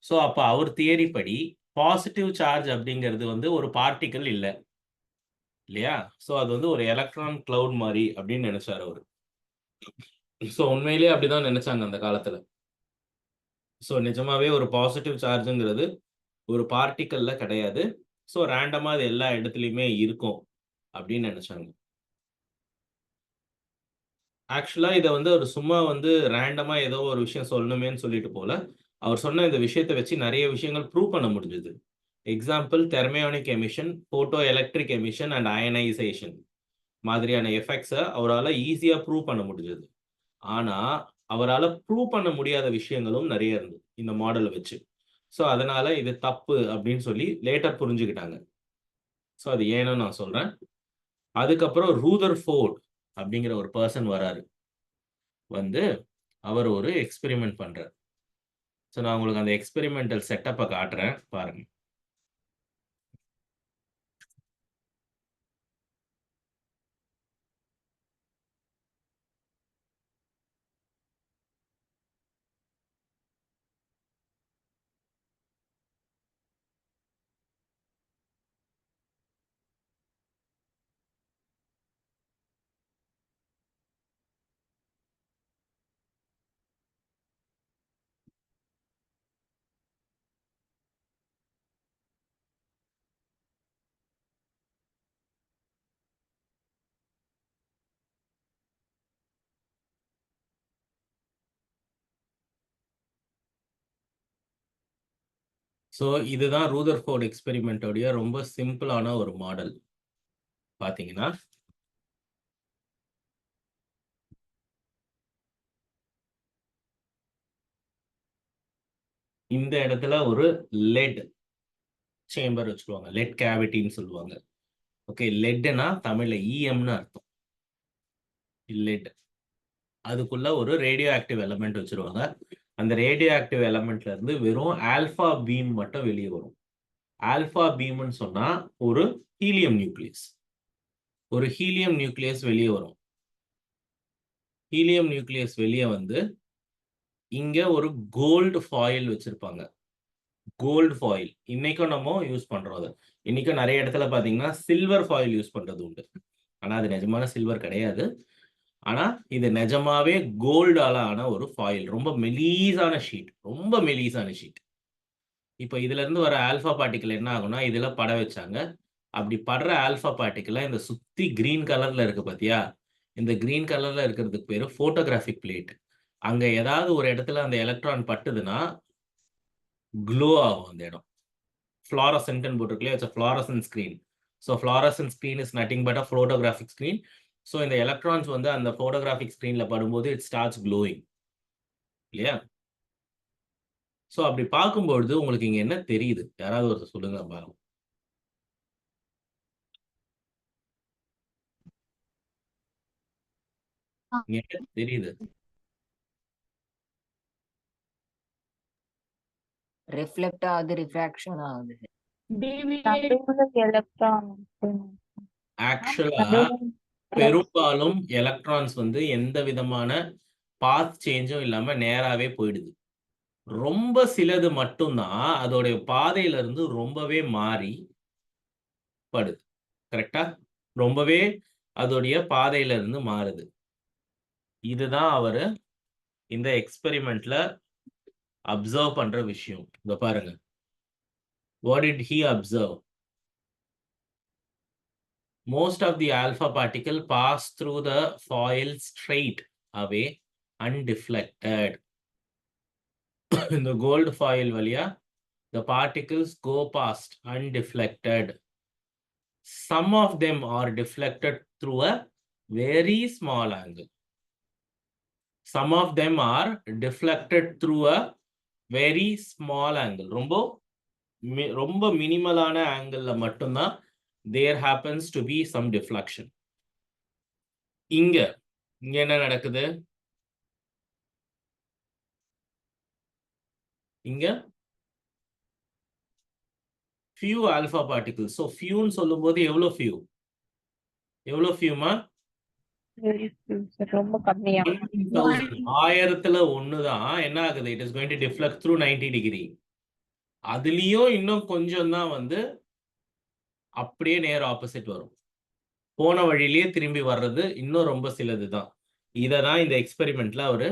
ஸோ அப்போ அவர் தியரி படி பாசிட்டிவ் சார்ஜ் அப்படிங்கிறது வந்து ஒரு பார்ட்டிக்கல் இல்லை இல்லையா. ஸோ அது வந்து ஒரு எலக்ட்ரான் கிளவுட் மாதிரி அப்படின்னு நினைச்சார் அவர். ஸோ உண்மையிலேயே அப்படிதான் நினைச்சாங்க அந்த காலத்துல. ஸோ நிஜமாவே ஒரு பாசிட்டிவ் சார்ஜுங்கிறது ஒரு பார்ட்டிக்கல்ல கிடையாது. ஸோ ரேண்டமா அது எல்லா இடத்துலையுமே இருக்கும் அப்படின்னு நினைச்சாங்க. ஆக்சுவலா இதை வந்து ஒரு சும்மா வந்து ரேண்டமா ஏதோ ஒரு விஷயம் சொல்லணுமேன்னு சொல்லிட்டு போல, அவர் சொன்ன இந்த விஷயத்தை வச்சு நிறைய விஷயங்கள் ப்ரூவ் பண்ண முடிஞ்சது. Example thermionic emission, photo electric emission and ionisation மாதிரியான எஃபெக்ட்ஸை அவரால் ஈஸியாக ப்ரூவ் பண்ண முடிஞ்சது. ஆனால் அவரால் ப்ரூவ் பண்ண முடியாத விஷயங்களும் நிறைய இருந்தது இந்த மாடலை வச்சு. ஸோ அதனால இது தப்பு அப்படின்னு சொல்லி லேட்டர் புரிஞ்சுக்கிட்டாங்க. ஸோ அது ஏன்னு நான் சொல்கிறேன். அதுக்கப்புறம் ரூதர்ஃபோர்ட் அப்படிங்கிற ஒரு பர்சன் வராரு. வந்து அவர் ஒரு எக்ஸ்பெரிமெண்ட் பண்றார். ஸோ நான் உங்களுக்கு அந்த எக்ஸ்பெரிமெண்டல் செட்டப்பை காட்டுறேன் பாருங்க. ஸோ இதுதான் ரூதர்ஃபோர்ட் எக்ஸ்பெரிமெண்ட்டோடைய ரொம்ப சிம்பிளான ஒரு மாடல். பார்த்தீங்கன்னா இந்த இடத்துல ஒரு லெட் சேம்பர் வச்சுருவாங்க, லெட் கேவிட்டின்னு சொல்லுவாங்க. ஓகே, லெட்னா தமிழ்ல இஎம்னு அர்த்தம். லெட் அதுக்குள்ள ஒரு ரேடியோ ஆக்டிவ் எலமெண்ட் வச்சிருவாங்க. அந்த ரேடியோ ஆக்டிவ் எலமெண்ட்ல இருந்து வெறும் ஆல்பா பீம் மட்டும் வெளியே வரும். ஆல்பா பீம்னு சொன்னா ஒரு ஹீலியம் நியூக்ளியஸ். ஒரு ஹீலியம் நியூக்ளியஸ் வெளியே வரும். ஹீலியம் நியூக்ளியஸ் வெளியே வந்து இங்க ஒரு கோல்டு ஃபாயில் வச்சிருப்பாங்க. கோல்டு ஃபாயில் இன்னைக்கும் நம்ம யூஸ் பண்றோம். அது இன்னைக்கும் நிறைய இடத்துல பாத்தீங்கன்னா சில்வர் ஃபாயில் யூஸ் பண்றது உண்டு. ஆனா அது நிஜமான சில்வர் கிடையாது. ஆனா இது நிஜமாவே கோல்டால ஆன ஒரு ஃபாயில். ரொம்ப மெலீஸான ஷீட், ரொம்ப மெலீஸான ஷீட். இப்போ இதுல இருந்து வர ஆல்பா பார்ட்டிக்கல் என்ன ஆகும்னா இதுல பட வச்சாங்க. அப்படி படுற ஆல்பா பார்ட்டிக்கலை இந்த சுத்தி கிரீன் கலர்ல இருக்கு பாத்தியா, இந்த கிரீன் கலர்ல இருக்கிறதுக்கு பேரு போட்டோகிராஃபிக் பிளேட். அங்க ஏதாவது ஒரு இடத்துல அந்த எலக்ட்ரான் பட்டுதுன்னா க்ளோ ஆகும் அந்த இடம். ஃப்ளாரசன்ட்னு போட்டிருக்கலையா, it's fluorescent screen. So fluorescent screen is nothing but a photographic screen. So இந்த எலக்ட்ரான்ஸ் வந்து அந்த ஃபோட்டோகிராஃபிக் ஸ்கிரீன்ல படும்போது இட் ஸ்டார்ட்ஸ் க்ளோயிங் இல்லையா. ஸோ அப்படி பார்க்கும்பொழுது உங்களுக்கு இங்க என்ன தெரியுது, யாராவது ஒருத்தர் சொல்லுங்க பாருங்க. இங்க என்ன தெரியுது? ரிஃப்ளெக்ட் ஆகுது, ரிஃப்ராக்ஷன் ஆகுது. எலக்ட்ரான் ஆக்சுவலா பெரும்பாலும் எலக்ட்ரான்ஸ் வந்து எந்த விதமான பாத் சேஞ்சும் இல்லாம நேராவே போயிடுது. ரொம்ப சிலது மட்டும்தான் அதோடைய பாதையில இருந்து ரொம்பவே மாறி படுது. கரெக்டா? ரொம்பவே அதோடைய பாதையில இருந்து மாறுது. இதுதான் அவரு இந்த எக்ஸ்பெரிமெண்ட்ல அப்சர்வ் பண்ற விஷயம். இங்க பாருங்க. What did he observe? Most of the alpha particle pass through the foil straight away undeflected. In the gold foil valiya, the particles go past undeflected. Some of them are deflected through a very small angle. Some of them are deflected through a very small angle. ரொம்ப மினிமலான angle மட்டும்தான் there happens to be some deflection. இங்க என்ன நடக்குது? இங்க few alpha particles. So few ன்னு சொல்லும்போது எவ்வளவு few? எவ்வளவு fewமா? ரொம்ப கம்மியா. 1000ல ஒண்ணுதான் என்ன ஆகுது? It is going to deflect through 90 degree. அதுலயும் இன்னும் கொஞ்சம் தான் வந்து அப்படியே நேர் ஆப்போசிட் வரும். போன வழியிலேயே திரும்பி வர்றது இன்னும் ரொம்ப சிலது தான். இதை தான் இந்த எக்ஸ்பெரிமெண்ட்ல அவரு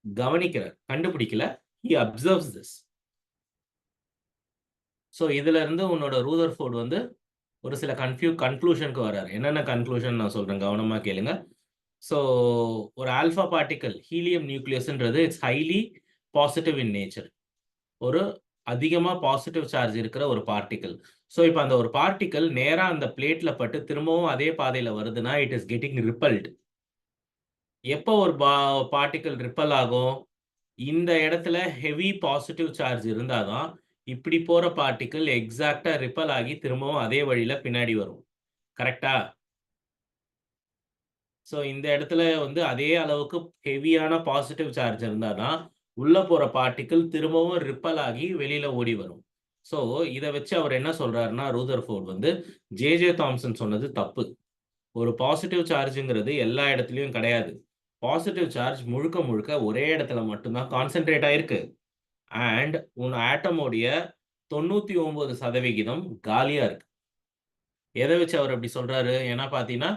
கவனிக்கிறார், கண்டுபிடிக்கல. he observes this. ஸோ இதுல இருந்து உன்னோட ரூதர்ஃபோர்ட் வந்து ஒரு சில கன்க்ளூஷனுக்கு வர்றாரு. என்னென்ன கன்க்ளூஷன் நான் சொல்றேன், கவனமா கேளுங்க. ஸோ ஒரு ஆல்ஃபா பார்ட்டிக்கல் ஹீலியம் நியூக்ளியஸ்ன்றது it's highly positive in nature. ஒரு அதிகமாக பாசிட்டிவ் சார்ஜ் இருக்கிற ஒரு பார்ட்டிக்கல். ஸோ இப்போ அந்த ஒரு பார்ட்டிக்கல் நேராக அந்த பிளேட்ல பட்டு திரும்பவும் அதே பாதையில் வருதுன்னா இட் இஸ் கெட்டிங் ரிப்பல்டு. எப்போ ஒரு பார்ட்டிக்கல் ரிப்பல் ஆகும்? இந்த இடத்துல ஹெவி பாசிட்டிவ் சார்ஜ் இருந்தாதான் இப்படி போற பார்ட்டிக்கல் எக்ஸாக்டா ரிப்பல் ஆகி திரும்பவும் அதே வழியில பின்னாடி வரும். கரெக்டா? ஸோ இந்த இடத்துல வந்து அதே அளவுக்கு ஹெவியான பாசிட்டிவ் சார்ஜ் இருந்தாதான் உள்ள போற பார்ட்டிக்கல் திரும்பவும் ரிப்பல் ஆகி வெளியில ஓடி வரும். ஸோ இதை வச்சு அவர் என்ன சொல்றாருன்னா, ரூதர்ஃபோர்ட் வந்து ஜே தாம்சன் சொன்னது தப்பு. ஒரு பாசிட்டிவ் சார்ஜுங்கிறது எல்லா இடத்துலையும் கிடையாது. பாசிட்டிவ் சார்ஜ் முழுக்க முழுக்க ஒரே இடத்துல மட்டும்தான் கான்சென்ட்ரேட் ஆயிருக்கு. அண்ட் உன் ஆட்டமோடைய 99% காலியா இருக்கு. எதை வச்சு அவர் அப்படி சொல்றாரு? ஏன்னா பார்த்தீங்கன்னா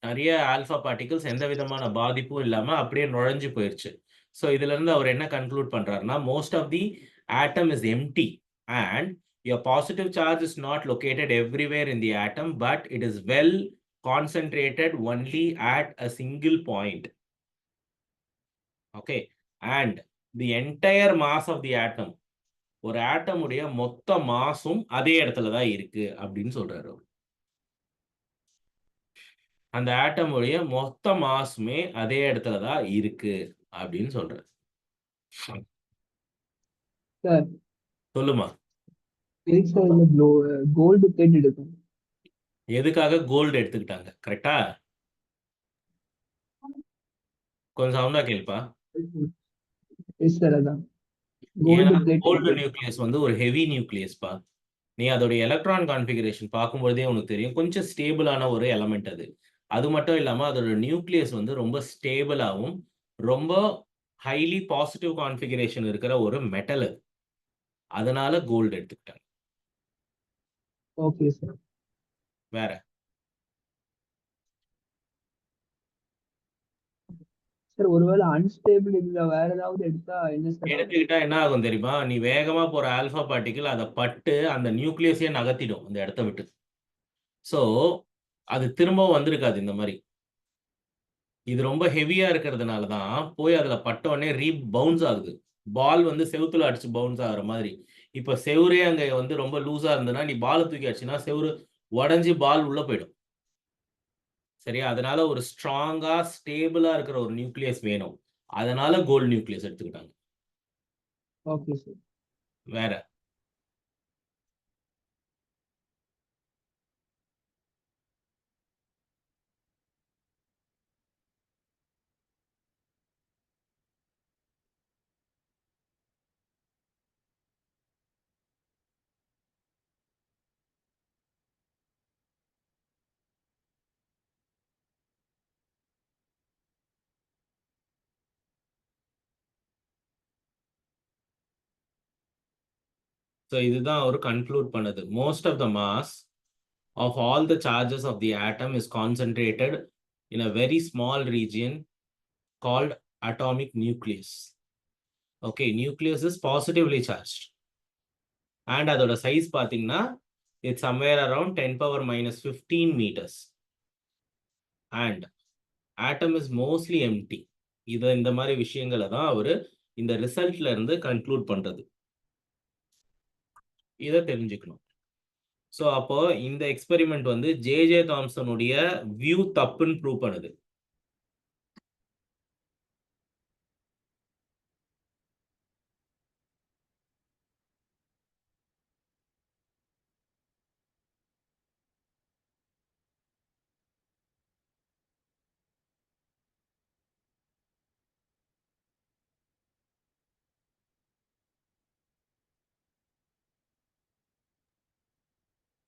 நிறைய ஆல்ஃபா பார்ட்டிகல்ஸ் எந்த விதமான பாதிப்பும் இல்லாமல் அப்படியே நுழைஞ்சு போயிடுச்சு. ஸோ இதுல இருந்து அவர் என்ன கன்க்ளூட் பண்றாருன்னா, most of the atom is empty and your positive charge is not located everywhere in the atom, but it is well concentrated only at a single point. Okay, and the entire mass of the atom, ஒரு ஆட்டம் உடைய மொத்த மாஸும் அதே இடத்துல தான் இருக்கு அப்படின்னு சொல்றாரு. அந்த ஆட்டம் உடைய மொத்த மாஸுமே அதே இடத்துல தான் இருக்கு அப்படின்னு சொல்றாரு. சார் சொல்லுமா. எதுக்கு சார் இந்த கோல்டு பிளேட் எடுக்கும்? எதுக்காக கோல்டு எடுத்துக்கிட்டாங்க? கரெக்டா? கொஞ்சம் சவுண்டா கேள்ப்பா. எஸ் சார், அதான் ஏன்னா கோல்டு பிளேட். கோல்டு நியூக்ளியஸ் வந்து ஒரு ஹெவி நியூக்ளியஸ்பா. நீ அதோடைய எலக்ட்ரான் கான்ஃபிகரேஷன் பார்க்கும்போதே உனக்கு தெரியும், கொஞ்சம் ஸ்டேபிளான ஒரு எலமெண்ட் அது. அது மட்டும் இல்லாமல் அதோட நியூக்ளியஸ் வந்து ரொம்ப ஸ்டேபிளாகவும் ரொம்ப ஹைலி பாசிட்டிவ் கான்ஃபிகரேஷன் இருக்கிற ஒரு மெட்டல் அது. அதனால கோல்டு எடுத்துக்கிட்டாங்க. Okay sir. வேற சார் ஒருவேளை அன்ஸ்டேபிள் இல்ல வேற ஏதாவது எடுத்தா என்ன சார்? எடுத்துக்கிட்டா என்ன ஆகும் தெரியுமா? நீ வேகமா போற ஆல்ஃபா பார்ட்டிக்கல் அதை பட்டு அந்த நியூக்ளியஸே நகர்த்திடும் அந்த இடத்த விட்டு. ஸோ அது திரும்பவும் வந்திருக்காது இந்த மாதிரி. இது ரொம்ப ஹெவியா இருக்கிறதுனால தான் போய் அதுல பட்ட உடனே பவுன்ஸ் ஆகுது. பால் வந்து செவுத்துல அடிச்சு பவுன்ஸ் ஆகுற மாதிரி. இப்ப செவுரே அங்க வந்து ரொம்ப லூஸா இருந்ததுன்னா நீ பால் தூக்கி அடிச்சுன்னா செவுரு உடஞ்சி பால் உள்ள போயிடும். சரியா? அதனால ஒரு ஸ்ட்ராங்கா ஸ்டேபிளா இருக்கிற ஒரு நியூக்ளியஸ் வேணும். அதனால கோல்டு நியூக்ளியஸ் எடுத்துக்கிட்டாங்க. Okay sir. வேற ஸோ இதுதான் அவர் கன்க்ளூட் பண்ணது. Most of the mass of all the charges of the atom is concentrated in a very small region called atomic nucleus. Okay, nucleus is positively charged. And அதோட size பார்த்தீங்கன்னா it's somewhere around 10⁻⁻15 meters. And atom is mostly empty. இந்த மாதிரி விஷயங்களை தான் அவரு இந்த ரிசல்ட்ல இருந்து conclude பண்றது. இதை தெரிஞ்சுக்கணும். ஸோ அப்போ இந்த எக்ஸ்பெரிமெண்ட் வந்து ஜே தாம்சனுடைய வியூ தப்புன்னு ப்ரூவ் பண்ணுது.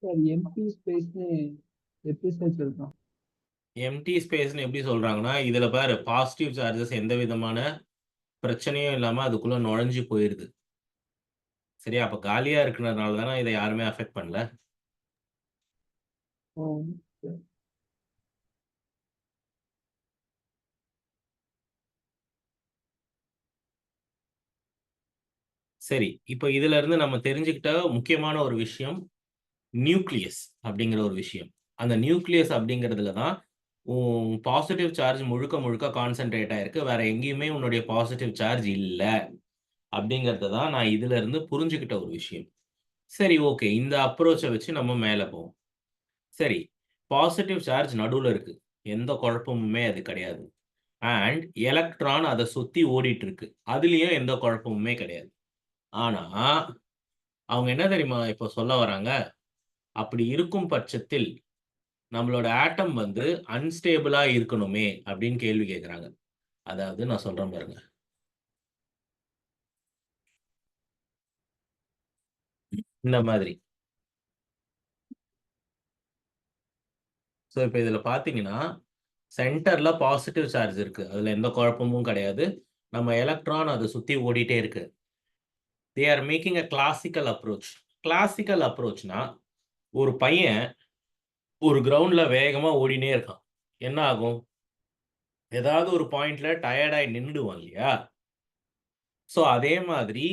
சார் எம்டி ஸ்பேஸ்னு எப்படி சார் சொல்றோம்? எம்டி ஸ்பேஸ்னு எப்படி சொல்றாங்கன்னா, இதுல பாரு பாசிட்டிவ் சார்ஜஸ் எந்த விதமான பிரச்சனையும் இல்லாம அதுக்குள்ள நுழைஞ்சு போயிருது. சரியா? அப்ப காலியா இருக்கிறதுனால தானே இதை யாருமே அஃபெக்ட் பண்ணல. ஓ, சரி. சரி, இப்போ இதுல இருந்து நம்ம தெரிஞ்சுக்கிட்ட முக்கியமான ஒரு விஷயம் நியூக்ளியஸ் அப்படிங்கிற ஒரு விஷயம். அந்த நியூக்ளியஸ் அப்படிங்கிறதுல தான் பாசிட்டிவ் சார்ஜ் முழுக்க முழுக்க கான்சென்ட்ரேட் ஆயிருக்கு. வேற எங்கேயுமே உன்னுடைய பாசிட்டிவ் சார்ஜ் இல்ல அப்படிங்கிறத தான் நான் இதுல இருந்து புரிஞ்சுக்கிட்ட ஒரு விஷயம். சரி, ஓகே. இந்த அப்ரோச்சை வச்சு நம்ம மேல போவோம். சரி, பாசிட்டிவ் சார்ஜ் நடுவுல இருக்கு. எந்த குழப்பமுமே அது கிடையாது. அண்ட் எலக்ட்ரான் அதை சுத்தி ஓடிட்டு இருக்கு. அதுலயும் எந்த குழப்பமுமே கிடையாது. ஆனா அவங்க என்ன தெரியுமா இப்போ சொல்ல வராங்க? அப்படி இருக்கும் பட்சத்தில் நம்மளோட ஆட்டம் வந்து அன்ஸ்டேபிளா இருக்கணுமே அப்படின்னு கேள்வி கேட்குறாங்க. அதாவது நான் சொல்றேன் பாருங்க. இந்த மாதிரி. ஸோ இப்போ இதுல பார்த்தீங்கன்னா சென்டர்ல பாசிட்டிவ் சார்ஜ் இருக்கு. அதுல எந்த குழப்பமும் கிடையாது. நம்ம எலக்ட்ரான் அதை சுத்தி ஓடிட்டே இருக்கு. They are making a classical approach. Classical அப்ரோச்னா ஒரு பையன் ஒரு கிரவுண்ட்ல வேகமா ஓடினே இருக்கான். என்ன ஆகும்? ஏதாவது ஒரு பாயிண்ட்ல டயர்டாகி நின்றுடுவான் இல்லையா? ஸோ அதே மாதிரி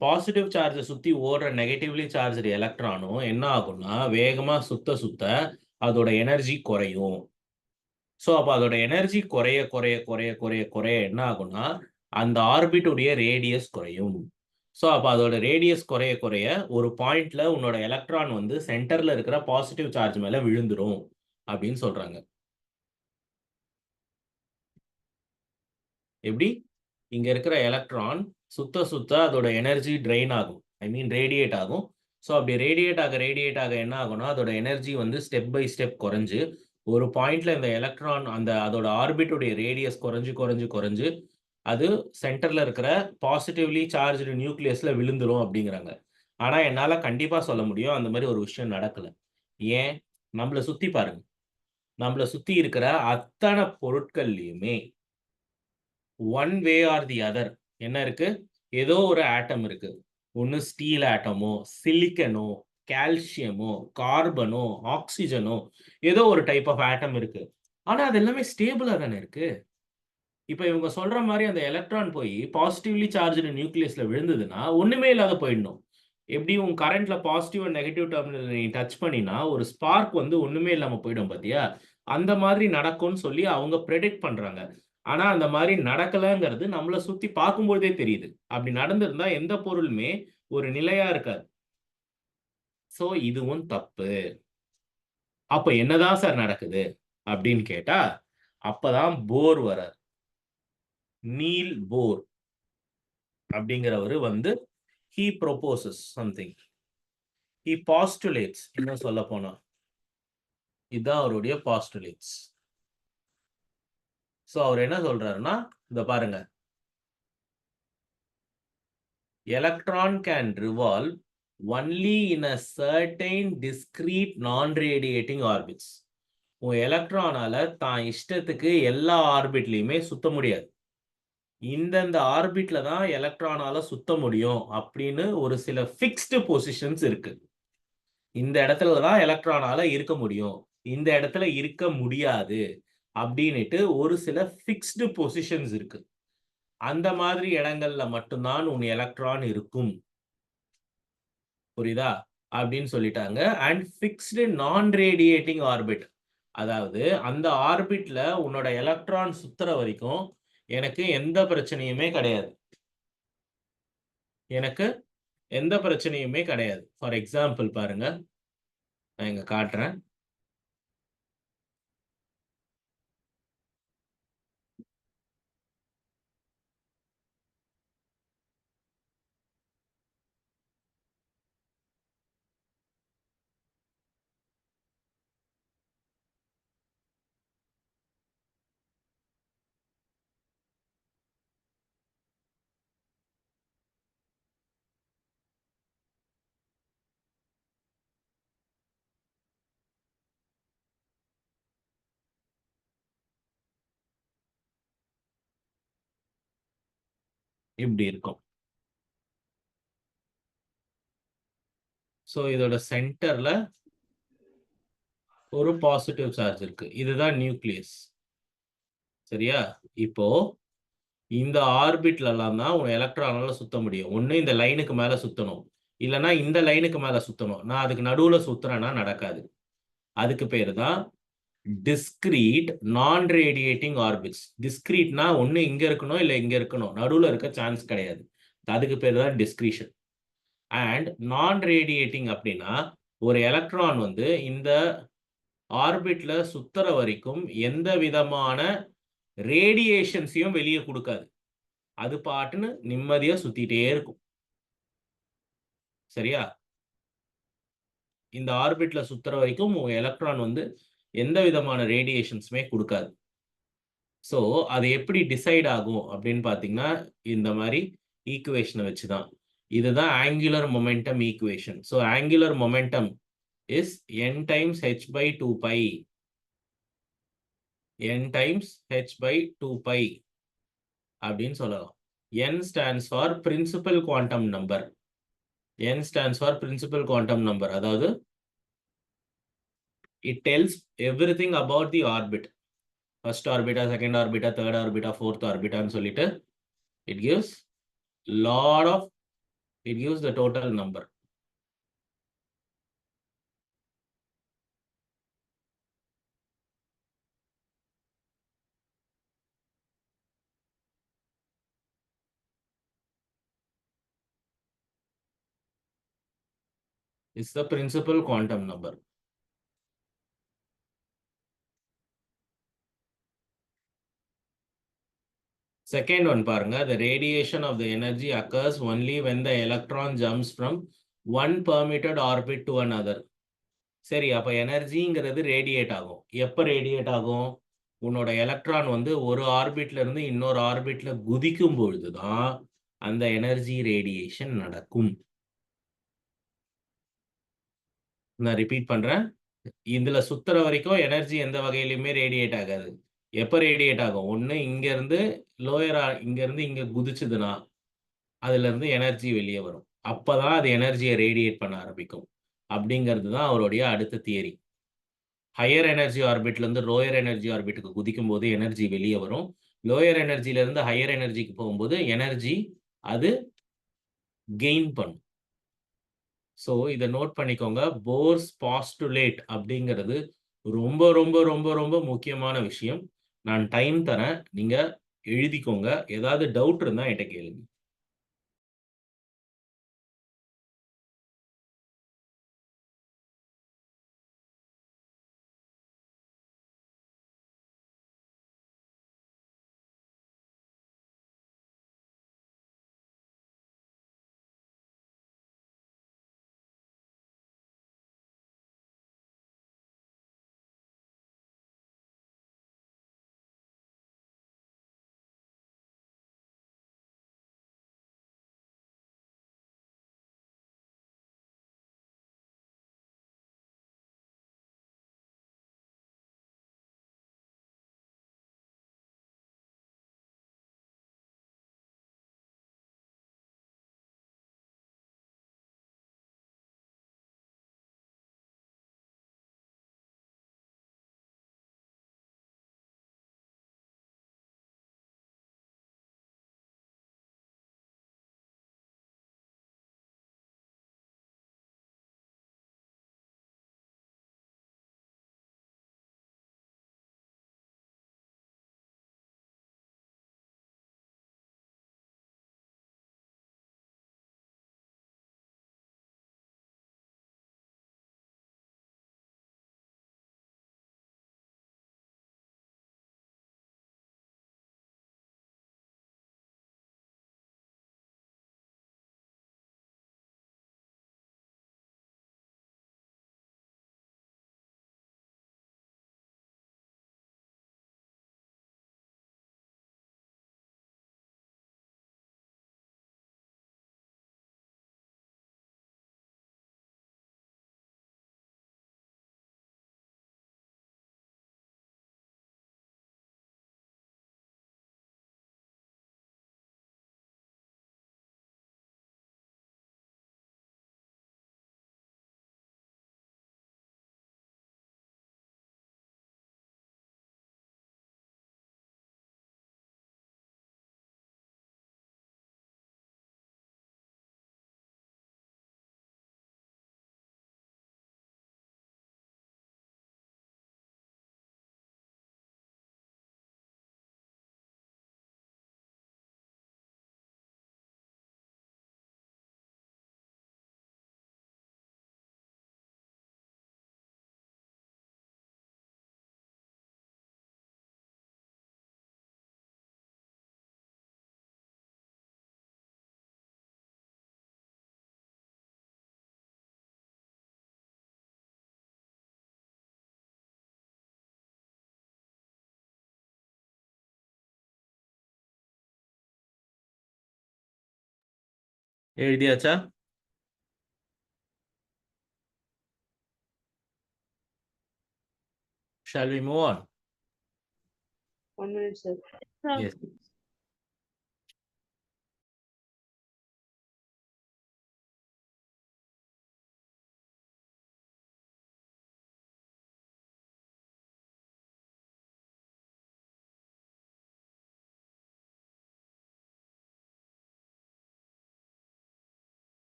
பாசிட்டிவ் சார்ஜை சுற்றி ஓடுற நெகட்டிவ்லி சார்ஜ் எலக்ட்ரானும் என்ன ஆகும்னா வேகமாக சுத்த சுத்த அதோட எனர்ஜி குறையும். ஸோ அப்போ அதோட எனர்ஜி குறைய குறைய குறைய குறைய குறைய என்ன ஆகும்னா அந்த ஆர்பிட்டுடைய ரேடியஸ் குறையும். ஸோ அப்போ அதோட ரேடியஸ் குறைய குறைய ஒரு பாயிண்ட்ல உன்னோட எலக்ட்ரான் வந்து சென்டர்ல இருக்கிற பாசிட்டிவ் சார்ஜ் மேல விழுந்துரும் அப்படின்னு சொல்றாங்க. எப்படி? இங்க இருக்கிற எலக்ட்ரான் சுத்த சுத்த அதோட எனர்ஜி ட்ரெயின் ஆகும். ஐ மீன் ரேடியேட் ஆகும். ஸோ அப்படி ரேடியேட் ஆக என்ன ஆகும்னா அதோட எனர்ஜி வந்து ஸ்டெப் பை ஸ்டெப் குறைஞ்சு ஒரு பாயிண்ட்ல இந்த எலக்ட்ரான் அதோட ஆர்பிட்டுடைய ரேடியஸ் குறைஞ்சு குறைஞ்சு குறைஞ்சு அது சென்டர்ல இருக்கிற பாசிட்டிவ்லி சார்ஜ்டு நியூக்ளியஸ்ல விழுந்துரும் அப்படிங்கிறாங்க. ஆனா என்னால கண்டிப்பா சொல்ல முடியும் அந்த மாதிரி ஒரு விஷயம் நடக்கல. ஏன்? நம்மள சுத்தி பாருங்க. நம்மள சுத்தி இருக்கிற அத்தனை பொருட்கள்லயுமே one way or the other என்ன இருக்கு? ஏதோ ஒரு ஆட்டம் இருக்கு. ஒன்று ஸ்டீல் ஆட்டமோ, சிலிக்கனோ, கால்சியமோ, கார்பனோ, ஆக்சிஜனோ ஏதோ ஒரு டைப் ஆஃப் ஆட்டம் இருக்கு. ஆனா அது எல்லாமே ஸ்டேபிளா தானே இருக்கு. இப்ப இவங்க சொல்ற மாதிரி அந்த எலக்ட்ரான் போய் பாசிட்டிவ்லி சார்ஜ்டு நியூக்ளியஸ்ல விழுந்ததுன்னா ஒண்ணுமே இல்லாத போயிடணும். எப்படி உன் கரண்ட்ல பாசிட்டிவ் அண்ட் நெகட்டிவ் டெர்மினல் நீ டச் பண்ணினா ஒரு ஸ்பார்க் வந்து ஒண்ணுமே இல்லாம போயிடும் பாத்தியா? அந்த மாதிரி நடக்கும்னு சொல்லி அவங்க ப்ரெடிக்ட் பண்றாங்க. ஆனா அந்த மாதிரி நடக்கலங்கிறது நம்மள சுத்தி பார்க்கும்போதே தெரியுது. அப்படி நடந்திருந்தா எந்த பொருளுமே ஒரு நிலையா இருக்காது. சோ இதுவும் தப்பு. அப்ப என்னதான் சார் நடக்குது அப்படின்னு கேட்டா அப்பதான் போர் வரார். நீல் போர் அப்படிங்கிறவரு வந்து he proposes something. he postulates. இன்னும் சொல்ல போனா இதுதான் அவருடைய postulates. சோ அவர் என்ன சொல்றாருன்னா இத பாருங்க. electron can revolve only in a certain discrete non-radiating orbits. உன் எலக்ட்ரானால தான் இஷ்டத்துக்கு எல்லா ஆர்பிட்லயுமே சுத்த முடியாது. இந்தந்த ஆர்பிட்ல தான் எலக்ட்ரானால சுத்த முடியும் அப்படின்னு ஒரு சில ஃபிக்ஸ்டு பொசிஷன்ஸ் இருக்கு. இந்த இடத்துல தான் எலக்ட்ரானால இருக்க முடியும், இந்த இடத்துல இருக்க முடியாது அப்படின்னுட்டு ஒரு சில ஃபிக்ஸ்டு பொசிஷன்ஸ் இருக்கு. அந்த மாதிரி இடங்கள்ல மட்டும்தான் உன் எலக்ட்ரான் இருக்கும். புரியுதா? அப்படின்னு சொல்லிட்டாங்க. அண்ட் ஃபிக்ஸ்டு நான் ரேடியேட்டிங் ஆர்பிட், அதாவது அந்த ஆர்பிட்ல உன்னோட எலக்ட்ரான் சுத்துற வரைக்கும் எனக்கு எந்த பிரச்சனையுமே கிடையாது. எனக்கு எந்த பிரச்சனையுமே கிடையாது. ஃபார் எக்ஸாம்பிள் பாருங்க, நான் இங்க காட்டுறேன். இப்படி இருக்கும். ஸோ இதோட சென்டர்ல ஒரு பாசிட்டிவ் சார்ஜ் இருக்கு. இதுதான் நியூக்ளியஸ். சரியா? இப்போ இந்த ஆர்பிட்லலாம் தான் ஒரு எலக்ட்ரானால சுத்த முடியும். ஒண்ணு இந்த லைனுக்கு மேல சுத்தணும். இல்லன்னா இந்த லைனுக்கு மேல சுத்தணும். நான் அதுக்கு நடுவுல சுத்துறேன்னா நடக்காது. அதுக்கு பேரு தான் டிஸ்கிரீட் நான் ரேடியேட்டிங் ஆர்பிட்ஸ். டிஸ்கிரீட்னா ஒண்ணு இங்க இருக்கணும், இல்ல இங்க இருக்கணும். நடுவுல இருக்க சான்ஸ் கிடையாது. அதுக்கு பேரு தான் டிஸ்கிரீஷன். அண்ட் நான் ரேடியேட்டிங் அப்படின்னா ஒரு எலக்ட்ரான் வந்து இந்த ஆர்பிட்ல சுத்துற வரைக்கும் எந்த விதமான ரேடியேஷன்ஸையும் வெளியே கொடுக்காது. அது பாட்டுன்னு நிம்மதியா சுத்திட்டே இருக்கும். சரியா? இந்த ஆர்பிட்ல சுத்துற வரைக்கும் எலக்ட்ரான் வந்து எந்த விதமான ரேடியேஷன்ஸுமே கொடுக்காது. ஸோ அது எப்படி டிசைட் ஆகும் அப்படின்னு பார்த்தீங்கன்னா இந்த மாதிரி ஈக்குவேஷனை வச்சு தான். இதுதான் angular momentum equation. So angular momentum is n times h by 2 pi. n times h by 2 pi அப்படின்னு சொல்லலாம். n stands for principal quantum number. n stands for principal quantum number. அதாவது it tells everything about the orbit. First orbita, second orbita, third orbita, fourth orbita ன்னு சொல்லிட்டு it gives the total number. It's the principal quantum number. Second one பாருங்க, the radiation of the energy occurs only when the electron jumps from one permitted orbit to another. சரி, அப்ப எனர்ஜிங்கிறது radiate ஆகும். எப்ப radiate ஆகும்? உன்னோட electron வந்து ஒரு ஆர்பிட்ல இருந்து இன்னொரு ஆர்பிட்ல குதிக்கும் பொழுதுதான் அந்த எனர்ஜி ரேடியேஷன் நடக்கும். நான் ரிப்பீட் பண்றேன். இதுல சுத்துற வரைக்கும் எனர்ஜி எந்த வகையிலுமே ரேடியேட் ஆகாது. எப்ப ரேடியேட் ஆகும்? ஒண்ணு இங்க இருந்து இங்க இருந்து இங்க குதிச்சுதுன்னா அதுல இருந்து எனர்ஜி வெளியே வரும். அப்பதான் அது எனர்ஜியை ரேடியேட் பண்ண ஆரம்பிக்கும். அப்படிங்கிறது தான் அவருடைய அடுத்த தியரி. ஹையர் எனர்ஜி ஆர்பிட்ல இருந்து லோயர் எனர்ஜி ஆர்பிட்டுக்கு குதிக்கும் போது எனர்ஜி வெளியே வரும். லோயர் எனர்ஜில இருந்து ஹையர் எனர்ஜிக்கு போகும்போது எனர்ஜி அது கெயின் பண்ணும். ஸோ இதை நோட் பண்ணிக்கோங்க. போர்ஸ் பாஸ்டுலேட் அப்படிங்கிறது ரொம்ப ரொம்ப ரொம்ப ரொம்ப முக்கியமான விஷயம். நான் டைம் தரேன், நீங்க எழுதிக்கோங்க. ஏதாவது டவுட் இருந்தா என்கிட்ட கேளுங்க. எழுதியாச்சா? Shall we move on? 1 minute, sir. Yes.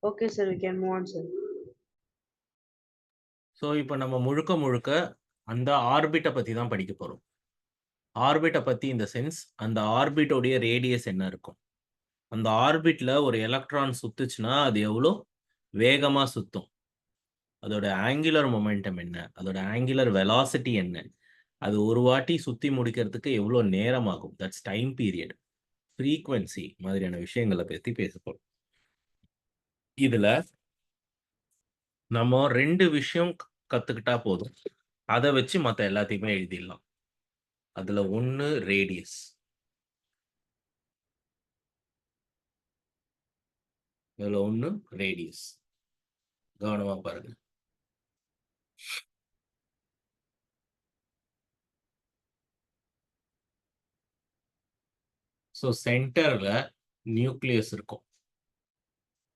Okay, sir, we can move on, sir. So இப்போ நம்ம முழுக்க முழுக்க அந்த ஆர்பிட்டை பற்றி தான் படிக்க போகிறோம். ஆர்பிட்டை பற்றி இந்த சென்ஸ் அந்த ஆர்பிட்டோடைய ரேடியஸ் என்ன இருக்கும், அந்த ஆர்பிட்டில் ஒரு எலக்ட்ரான் சுத்துச்சுன்னா அது எவ்வளோ வேகமாக சுற்றும், அதோட ஆங்குலர் மொமெண்டம் என்ன, அதோட ஆங்குலர் வெலாசிட்டி என்ன, அது ஒரு வாட்டி சுற்றி முடிக்கிறதுக்கு எவ்வளோ நேரம் ஆகும், தட்ஸ் டைம் பீரியட், ஃப்ரீக்வன்சி மாதிரியான விஷயங்களை பற்றி பேச போகிறோம். இதில் நம்ம 2 விஷயம் கற்றுக்கிட்டா போதும், அதை வச்சு மற்ற எல்லாத்தையுமே எழுதிடலாம். அதில் ஒன்று ரேடியஸ், இதில் ஒன்று ரேடியஸ். கவனமாக பாருங்க. ஸோ சென்டரில் நியூக்ளியஸ் இருக்கும்,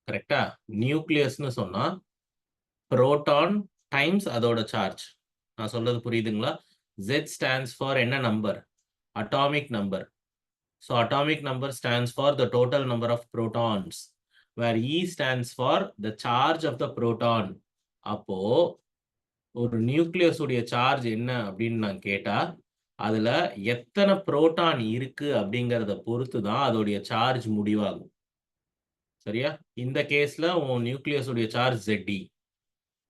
கரெக்டா? நியூக்ளியஸ்னு சொன்னால் புரோட்டான் டைம்ஸ் அதோட சார்ஜ். நான் சொல்றது புரியுதுங்களா? Z stands for என்ன number? Atomic number. So atomic number stands for the total number of protons, where E stands for the charge of the proton. அப்போ ஒரு நியூக்ளியஸ் உடைய சார்ஜ் என்ன அப்படின்னு நான் கேட்டா அதுல எத்தனை புரோட்டான் இருக்கு அப்படிங்கிறத பொறுத்து தான் அதோடைய சார்ஜ் முடிவாகும். சரியா? இந்த கேஸ்ல உன் நியூக்ளியஸ் உடைய சார்ஜ் Zd.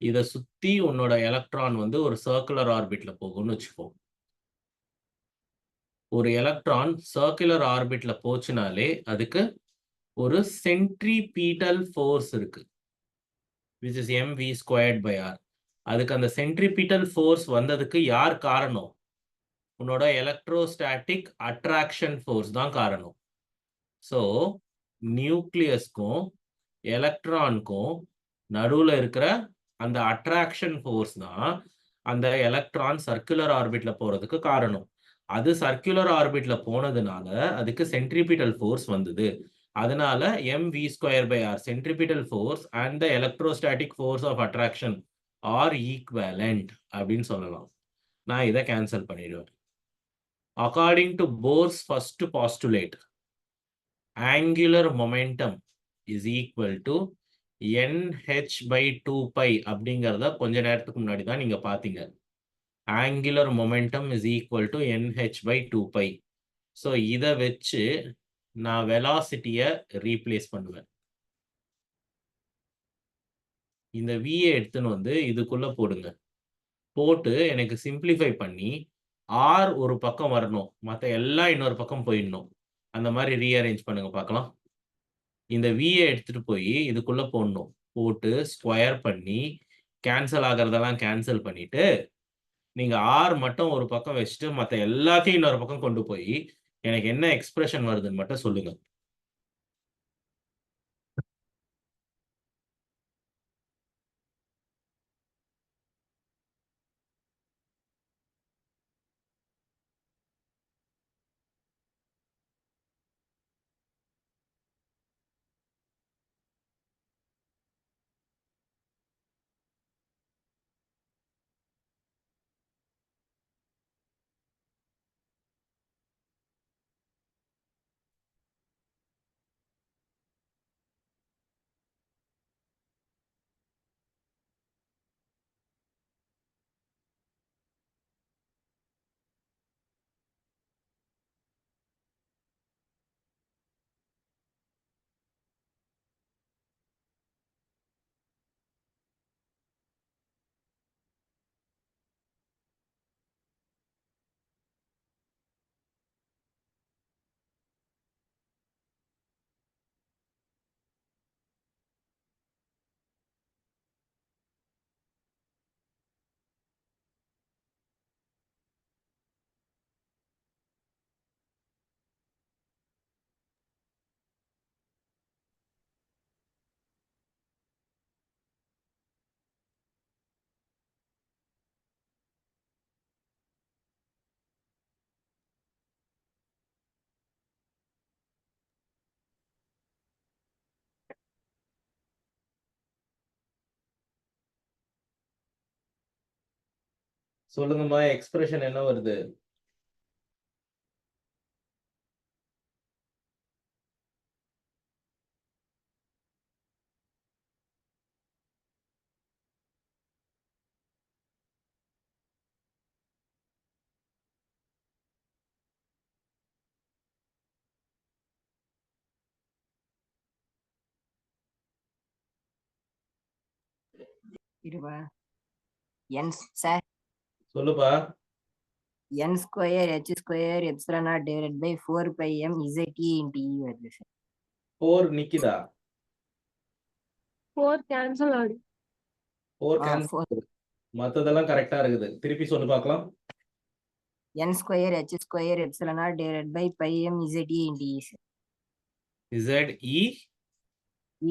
இதை சுத்தி உன்னோட எலக்ட்ரான் வந்து ஒரு சர்க்குலர் ஆர்பிட்ல போகும்னு வச்சுக்கோ. ஒரு எலக்ட்ரான் சர்க்குலர் ஆர்பிட்ல போச்சுனாலே அதுக்கு ஒரு சென்ட்ரிபீட்டல் ஃபோர்ஸ் இருக்கு, which is mv²/r. அதுக்கு அந்த சென்ட்ரிபீட்டல் ஃபோர்ஸ் வந்ததுக்கு யார் காரணம்? உன்னோட எலக்ட்ரோஸ்டாட்டிக் அட்ராக்ஷன் ஃபோர்ஸ் தான் காரணம். ஸோ நியூக்ளியஸ்க்கும் எலக்ட்ரானுக்கும் நடுவில் இருக்கிற அந்த அட்ராக்ஷன் ஃபோர்ஸ் தான் அந்த எலக்ட்ரான் சர்க்குலர் ஆர்பிட்ல போறதுக்கு காரணம். அது சர்க்குலர் ஆர்பிட்ல போனதுனால அதுக்கு சென்ட்ரிபிட்டல் ஃபோர்ஸ் வந்தது. அதனால mv²/r centripetal force and the electrostatic force of attraction are equivalent அப்படின்னு சொல்லலாம். நான் இதை கேன்சல் பண்ணிடுவேன். According to Bohr's first postulate, angular momentum is equal to nh/2π அப்படிங்கிறத கொஞ்ச நேரத்துக்கு முன்னாடி தான் நீங்க பாத்தீங்க. angular momentum is equal to nh/2π. So இதை வச்சு நான் வெலாசிட்டியை ரீப்ளேஸ் பண்ணுவேன். இந்த விஏ எடுத்துன்னு வந்து இதுக்குள்ள போடுங்க. போட்டு எனக்கு சிம்பிளிஃபை பண்ணி ஆர் ஒரு பக்கம் வரணும், மற்ற எல்லாம் இன்னொரு பக்கம் போயிடணும். அந்த மாதிரி ரீஅரேஞ்ச் பண்ணுங்க பார்க்கலாம். இந்த விஏ எடுத்துட்டு போய் இதுக்குள்ள போடணும். போட்டு ஸ்கொயர் பண்ணி கேன்சல் ஆகிறதெல்லாம் கேன்சல் பண்ணிட்டு நீங்க ஆர் மட்டும் ஒரு பக்கம் வச்சுட்டு மற்ற எல்லாத்தையும் இன்னொரு பக்கம் கொண்டு போய் எனக்கு என்ன எக்ஸ்பிரஷன் வருதுன்னு மட்டும் சொல்லுங்க. சொல்லுங்கம்மா, எக்ஸ்பிரஷன் என்ன வருது? இருபா n சார் சொல்லுப்பா. n square h square epsilon naught divided by 4 by m ZT into E வருது சார். 4 நிக்குதா? 4 கேன்சல் ஆகுது. 4 4 கேன்சல். மத்ததெல்லாம் கரெக்டா இருக்குது. திருப்பி சொல்லு பார்க்கலாம். n square h square epsilon naught divided by by m ZT into E sir. ZE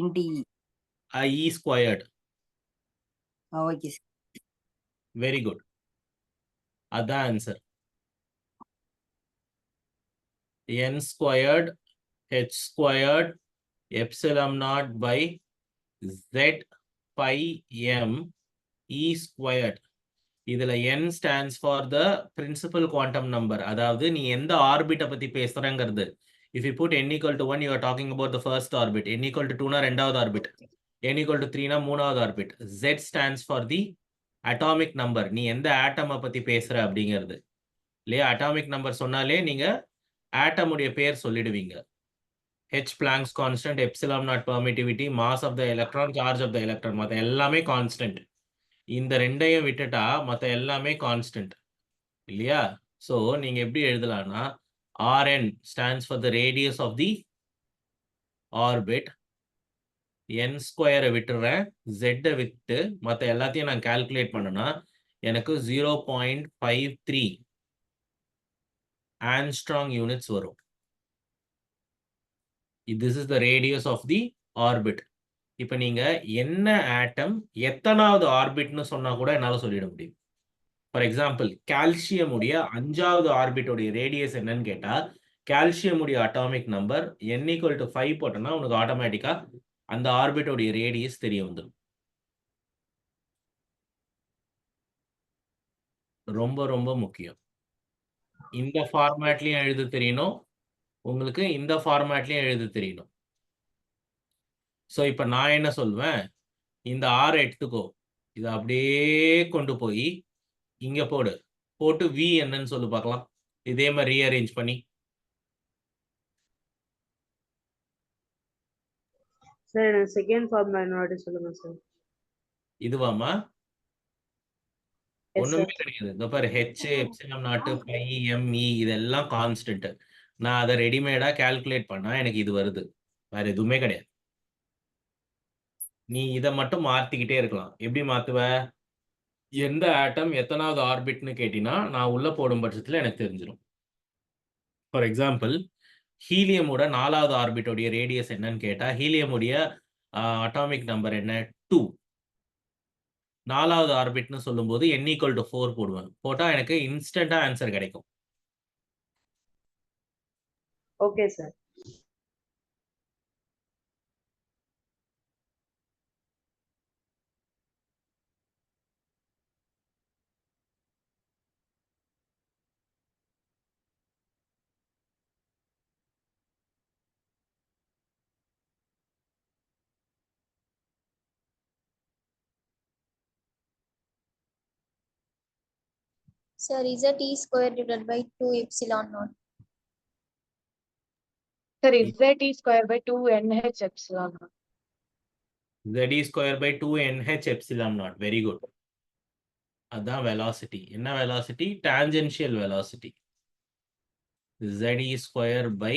into E. E squared. Okay sir. Very good. அதான் answer. n squared h squared epsilon naught by z pi m e squared. இதுல n stands for the principal quantum number. அதாவது நீ எந்த ஆர்பிட்டை பத்தி பேசுறங்கிறது. If you put n equal to 1, you are talking about the first orbit. n equal to 2 னா ரெண்டாவது orbit. n equal to 3 னா மூணாவது orbit. z stands for the atomic number. நீ எந்த ஆட்டமை பத்தி பேசுற அப்படிங்கிறது இல்லையா? அட்டாமிக் நம்பர் சொன்னாலே நீங்க ஆட்டம் உடைய பேர் சொல்லிடுவீங்க. h Planck's constant, epsilon naught permittivity, mass of the electron, charge of the electron. மத்த எல்லாமே கான்ஸ்டன்ட். இந்த ரெண்டையும் விட்டுட்டா மத்த எல்லாமே கான்ஸ்டன்ட் இல்லையா? ஸோ நீங்க எப்படி எழுதலாம்னா Rn stands for the radius of the orbit. n ஸ்கொயரை விட்டுறேன், z விட்டு மற்ற எல்லாத்தையும் நான் கால்குலேட் பண்ணனா எனக்கு 0.53 ஆங்ஸ்ட்ராங் யூனிட்ஸ் வரும். This is the radius of the orbit. இப்போ நீங்க என்ன ஆட்டம் எத்தனாவது ஆர்பிட்னு சொன்னா கூட என்னால சொல்லிட முடியும். ஃபார் எக்ஸாம்பிள், கால்சியம் உடைய 5வது ஆர்பிட்டோடைய ரேடியஸ் என்னன்னு கேட்டா கால்சியம் உடைய அட்டாமிக் நம்பர் n = 5 போட்டோம்னா உனக்கு ஆட்டோமேட்டிக்கா அந்த ஆர்பிட்டோடைய ரேடியஸ் தெரிய வந்துடும். ரொம்ப ரொம்ப முக்கியம். இந்த ஃபார்மேட்லயும் எழுத தெரியணும், உங்களுக்கு இந்த ஃபார்மேட்லயும் எழுத தெரியணும். ஸோ இப்போ நான் என்ன சொல்வேன், இந்த ஆர் எடுத்துக்கோ, இதை அப்படியே கொண்டு போய் இங்க போட்டு வி என்னன்னு சொல்லு பார்க்கலாம். இதே மாதிரி ரீஅரேஞ்ச் பண்ணி. சார் செகண்ட் ஃபார்முலா என்னோட சொல்லுங்க சார். இதுவாமா? Yes, ஒண்ணுமே sir. கிடையாது. இந்த பாரு h epsilon naught pi m e இதெல்லாம் கான்ஸ்டன்ட். நான் அதை ரெடிமேடா கால்குலேட் பண்ணா எனக்கு இது வருது. வேற எதுவுமே கிடையாது. நீ இதை மட்டும் மாத்திக்கிட்டே இருக்கலாம். எப்படி மாத்துவ? எந்த ஆட்டம் எத்தனாவது ஆர்பிட்னு கேட்டினா நான் உள்ள போடும் பட்சத்தில் எனக்கு தெரிஞ்சிடும். ஃபார் எக்ஸாம்பிள், ஹீலியமோட 4வது ஆர்பிட்டோடைய ரேடியஸ் என்னன்னு கேட்டா ஹீலியமுடைய அட்டாமிக் நம்பர் என்ன? 2. 4வது ஆர்பிட்னு சொல்லும்போது n = 4 போடுவேன். போட்டா எனக்கு இன்ஸ்டன்டா ஆன்சர் கிடைக்கும். Okay sir. Sir, ZE square divided by 2 epsilon naught. Sir, ZE square by 2 NH epsilon naught. ZE square by 2 NH epsilon naught. Very good. அதான் velocity. என்ன velocity? Tangential velocity. ZE square by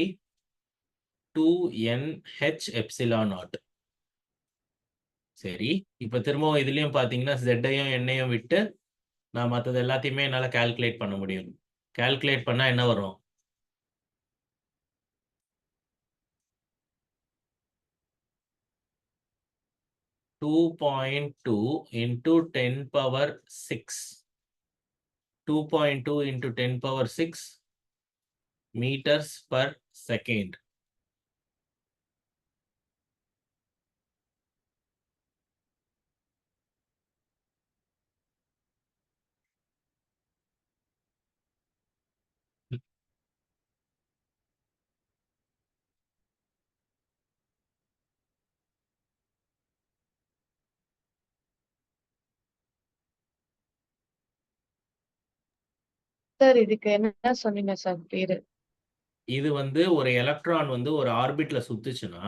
2 NH epsilon naught. சரி, இப்போ திரும்பவும் இதுலயும் பாத்தீங்கன்னா Z-ஐயும் N-ஐயும் விட்டு நான் மற்றது எல்லாத்தையுமே என்னால கால்குலேட் பண்ண முடியும். கால்குலேட் பண்ணா என்ன வரும்? (2.2 into 10 power 6). 2.2 into 10 power 6 meters per second. Sir இதுக்கு என்ன சொன்னீங்க சார் பேரு? இது வந்து ஒரு எலக்ட்ரான் வந்து ஒரு ஆர்பிட்ல சுத்துச்சுன்னா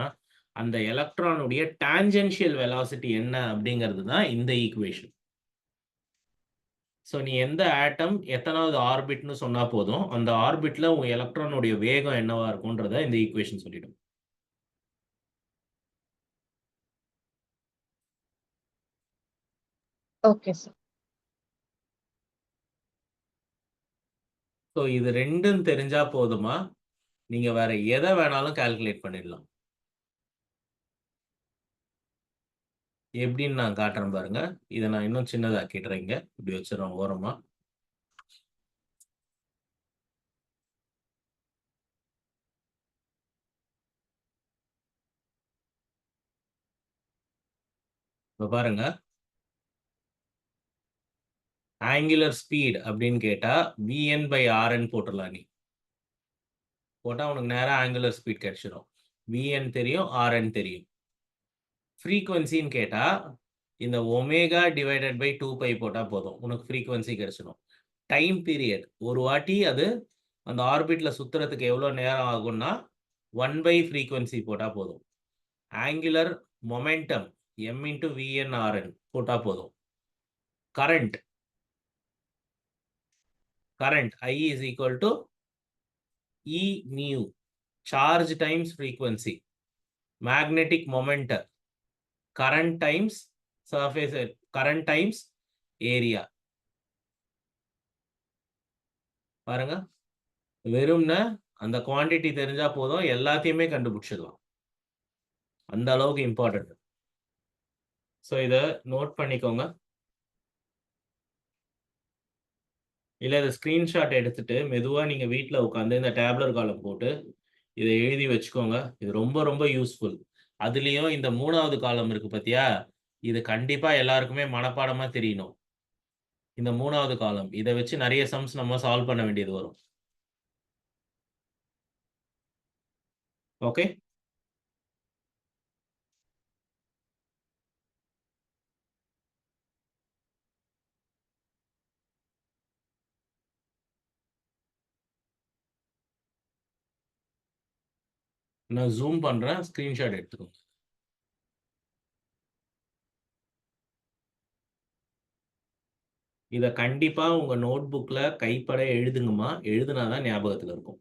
அந்த எலக்ட்ரானுடைய டான்ஜென்ஷியல் வெலாசிட்டி என்ன அப்படிங்கிறது தான் இந்த ஈக்குவேஷன். ஸோ நீ எந்த ஆட்டம் எத்தனாவது ஆர்பிட்னு சொன்னா போதும் அந்த ஆர்பிட்ல உங்க எலக்ட்ரானுடைய வேகம் என்னவா இருக்கும்ன்றத இந்த ஈக்குவேஷன் சொல்லிடும். Okay sir. ஸோ இது ரெண்டும் தெரிஞ்சா போதுமா நீங்க வேற எதை வேணாலும் கால்குலேட் பண்ணிடலாம். எப்படின்னு நான் காட்டுறேன் பாருங்க. இதை நான் இன்னும் சின்னதாக்கிடுறேன். இங்க இப்படி வச்சிடறோம் ஓரமா. இப்போ பாருங்க, ஆங்குலர் ஸ்பீட் அப்படின்னு கேட்டா vn by rn போட்டுடலாம். நீ போட்டா உனக்கு நேரா ஆங்குலர் ஸ்பீட் கிடைச்சிடும். vn தெரியும், rn தெரியும். ஃப்ரீக்வன்சின்னு கேட்டா இந்த ஒமேகா டிவைடட் பை 2π போட்டா போதும், உனக்கு ஃப்ரீக்வன்சி கிடைச்சிடும். டைம் பீரியட் ஒரு வாட்டி அது அந்த ஆர்பிட்ல சுத்துறதுக்கு எவ்வளோ நேரம் ஆகும்னா 1 ஃப்ரீக்வன்சி போட்டா போதும். Angular momentum m into vn rn போட்டா போதும். Current I is equal to E mu, charge times frequency, magnetic momentum, current times surface, current times area. பாருங்க, வெறும்னா அந்த குவாண்டிட்டி தெரிஞ்சா போதும் எல்லாத்தையுமே கண்டுபிடிச்சிடலாம். அந்த அளவுக்கு இம்பார்ட்டன்ட். ஸோ இதை நோட் பண்ணிக்கோங்க. இல்லை இதை ஸ்க்ரீன்ஷாட் எடுத்துட்டு மெதுவாக நீங்கள் வீட்டில் உட்காந்து இந்த டேப்லர் காலம் போட்டு இதை எழுதி வச்சுக்கோங்க. இது ரொம்ப ரொம்ப யூஸ்ஃபுல். அதுலேயும் இந்த 3வது காலம் இருக்கு பார்த்தியா, இது கண்டிப்பாக எல்லாருக்குமே மனப்பாடமாக தெரியணும். இந்த 3வது காலம் இதை வச்சு நிறைய சம்ஸ் நம்ம சால்வ் பண்ண வேண்டியது வரும். ஓகே, நான் ஜூம் பண்ணுறேன், ஸ்க்ரீன்ஷாட் எடுத்துக்கோங்க. இதை கண்டிப்பாக உங்கள் நோட் புக்கில் கைப்பட எழுதுங்கம்மா, எழுதுனாதான் ஞாபகத்தில் இருக்கும்.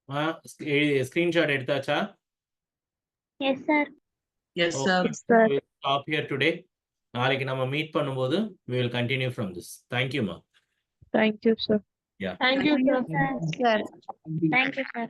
Screenshot எடுத்தாச்சா? Yes, sir. Yes, Okay. sir. Yes, sir. We'll stop here today. நாளைக்கு நம்ம மீட் பண்ணும்போது we will continue from this. Thank you, ma. Thank you, sir. Yeah. Thank you, sir. Sir. Thank you. Thank you, sir.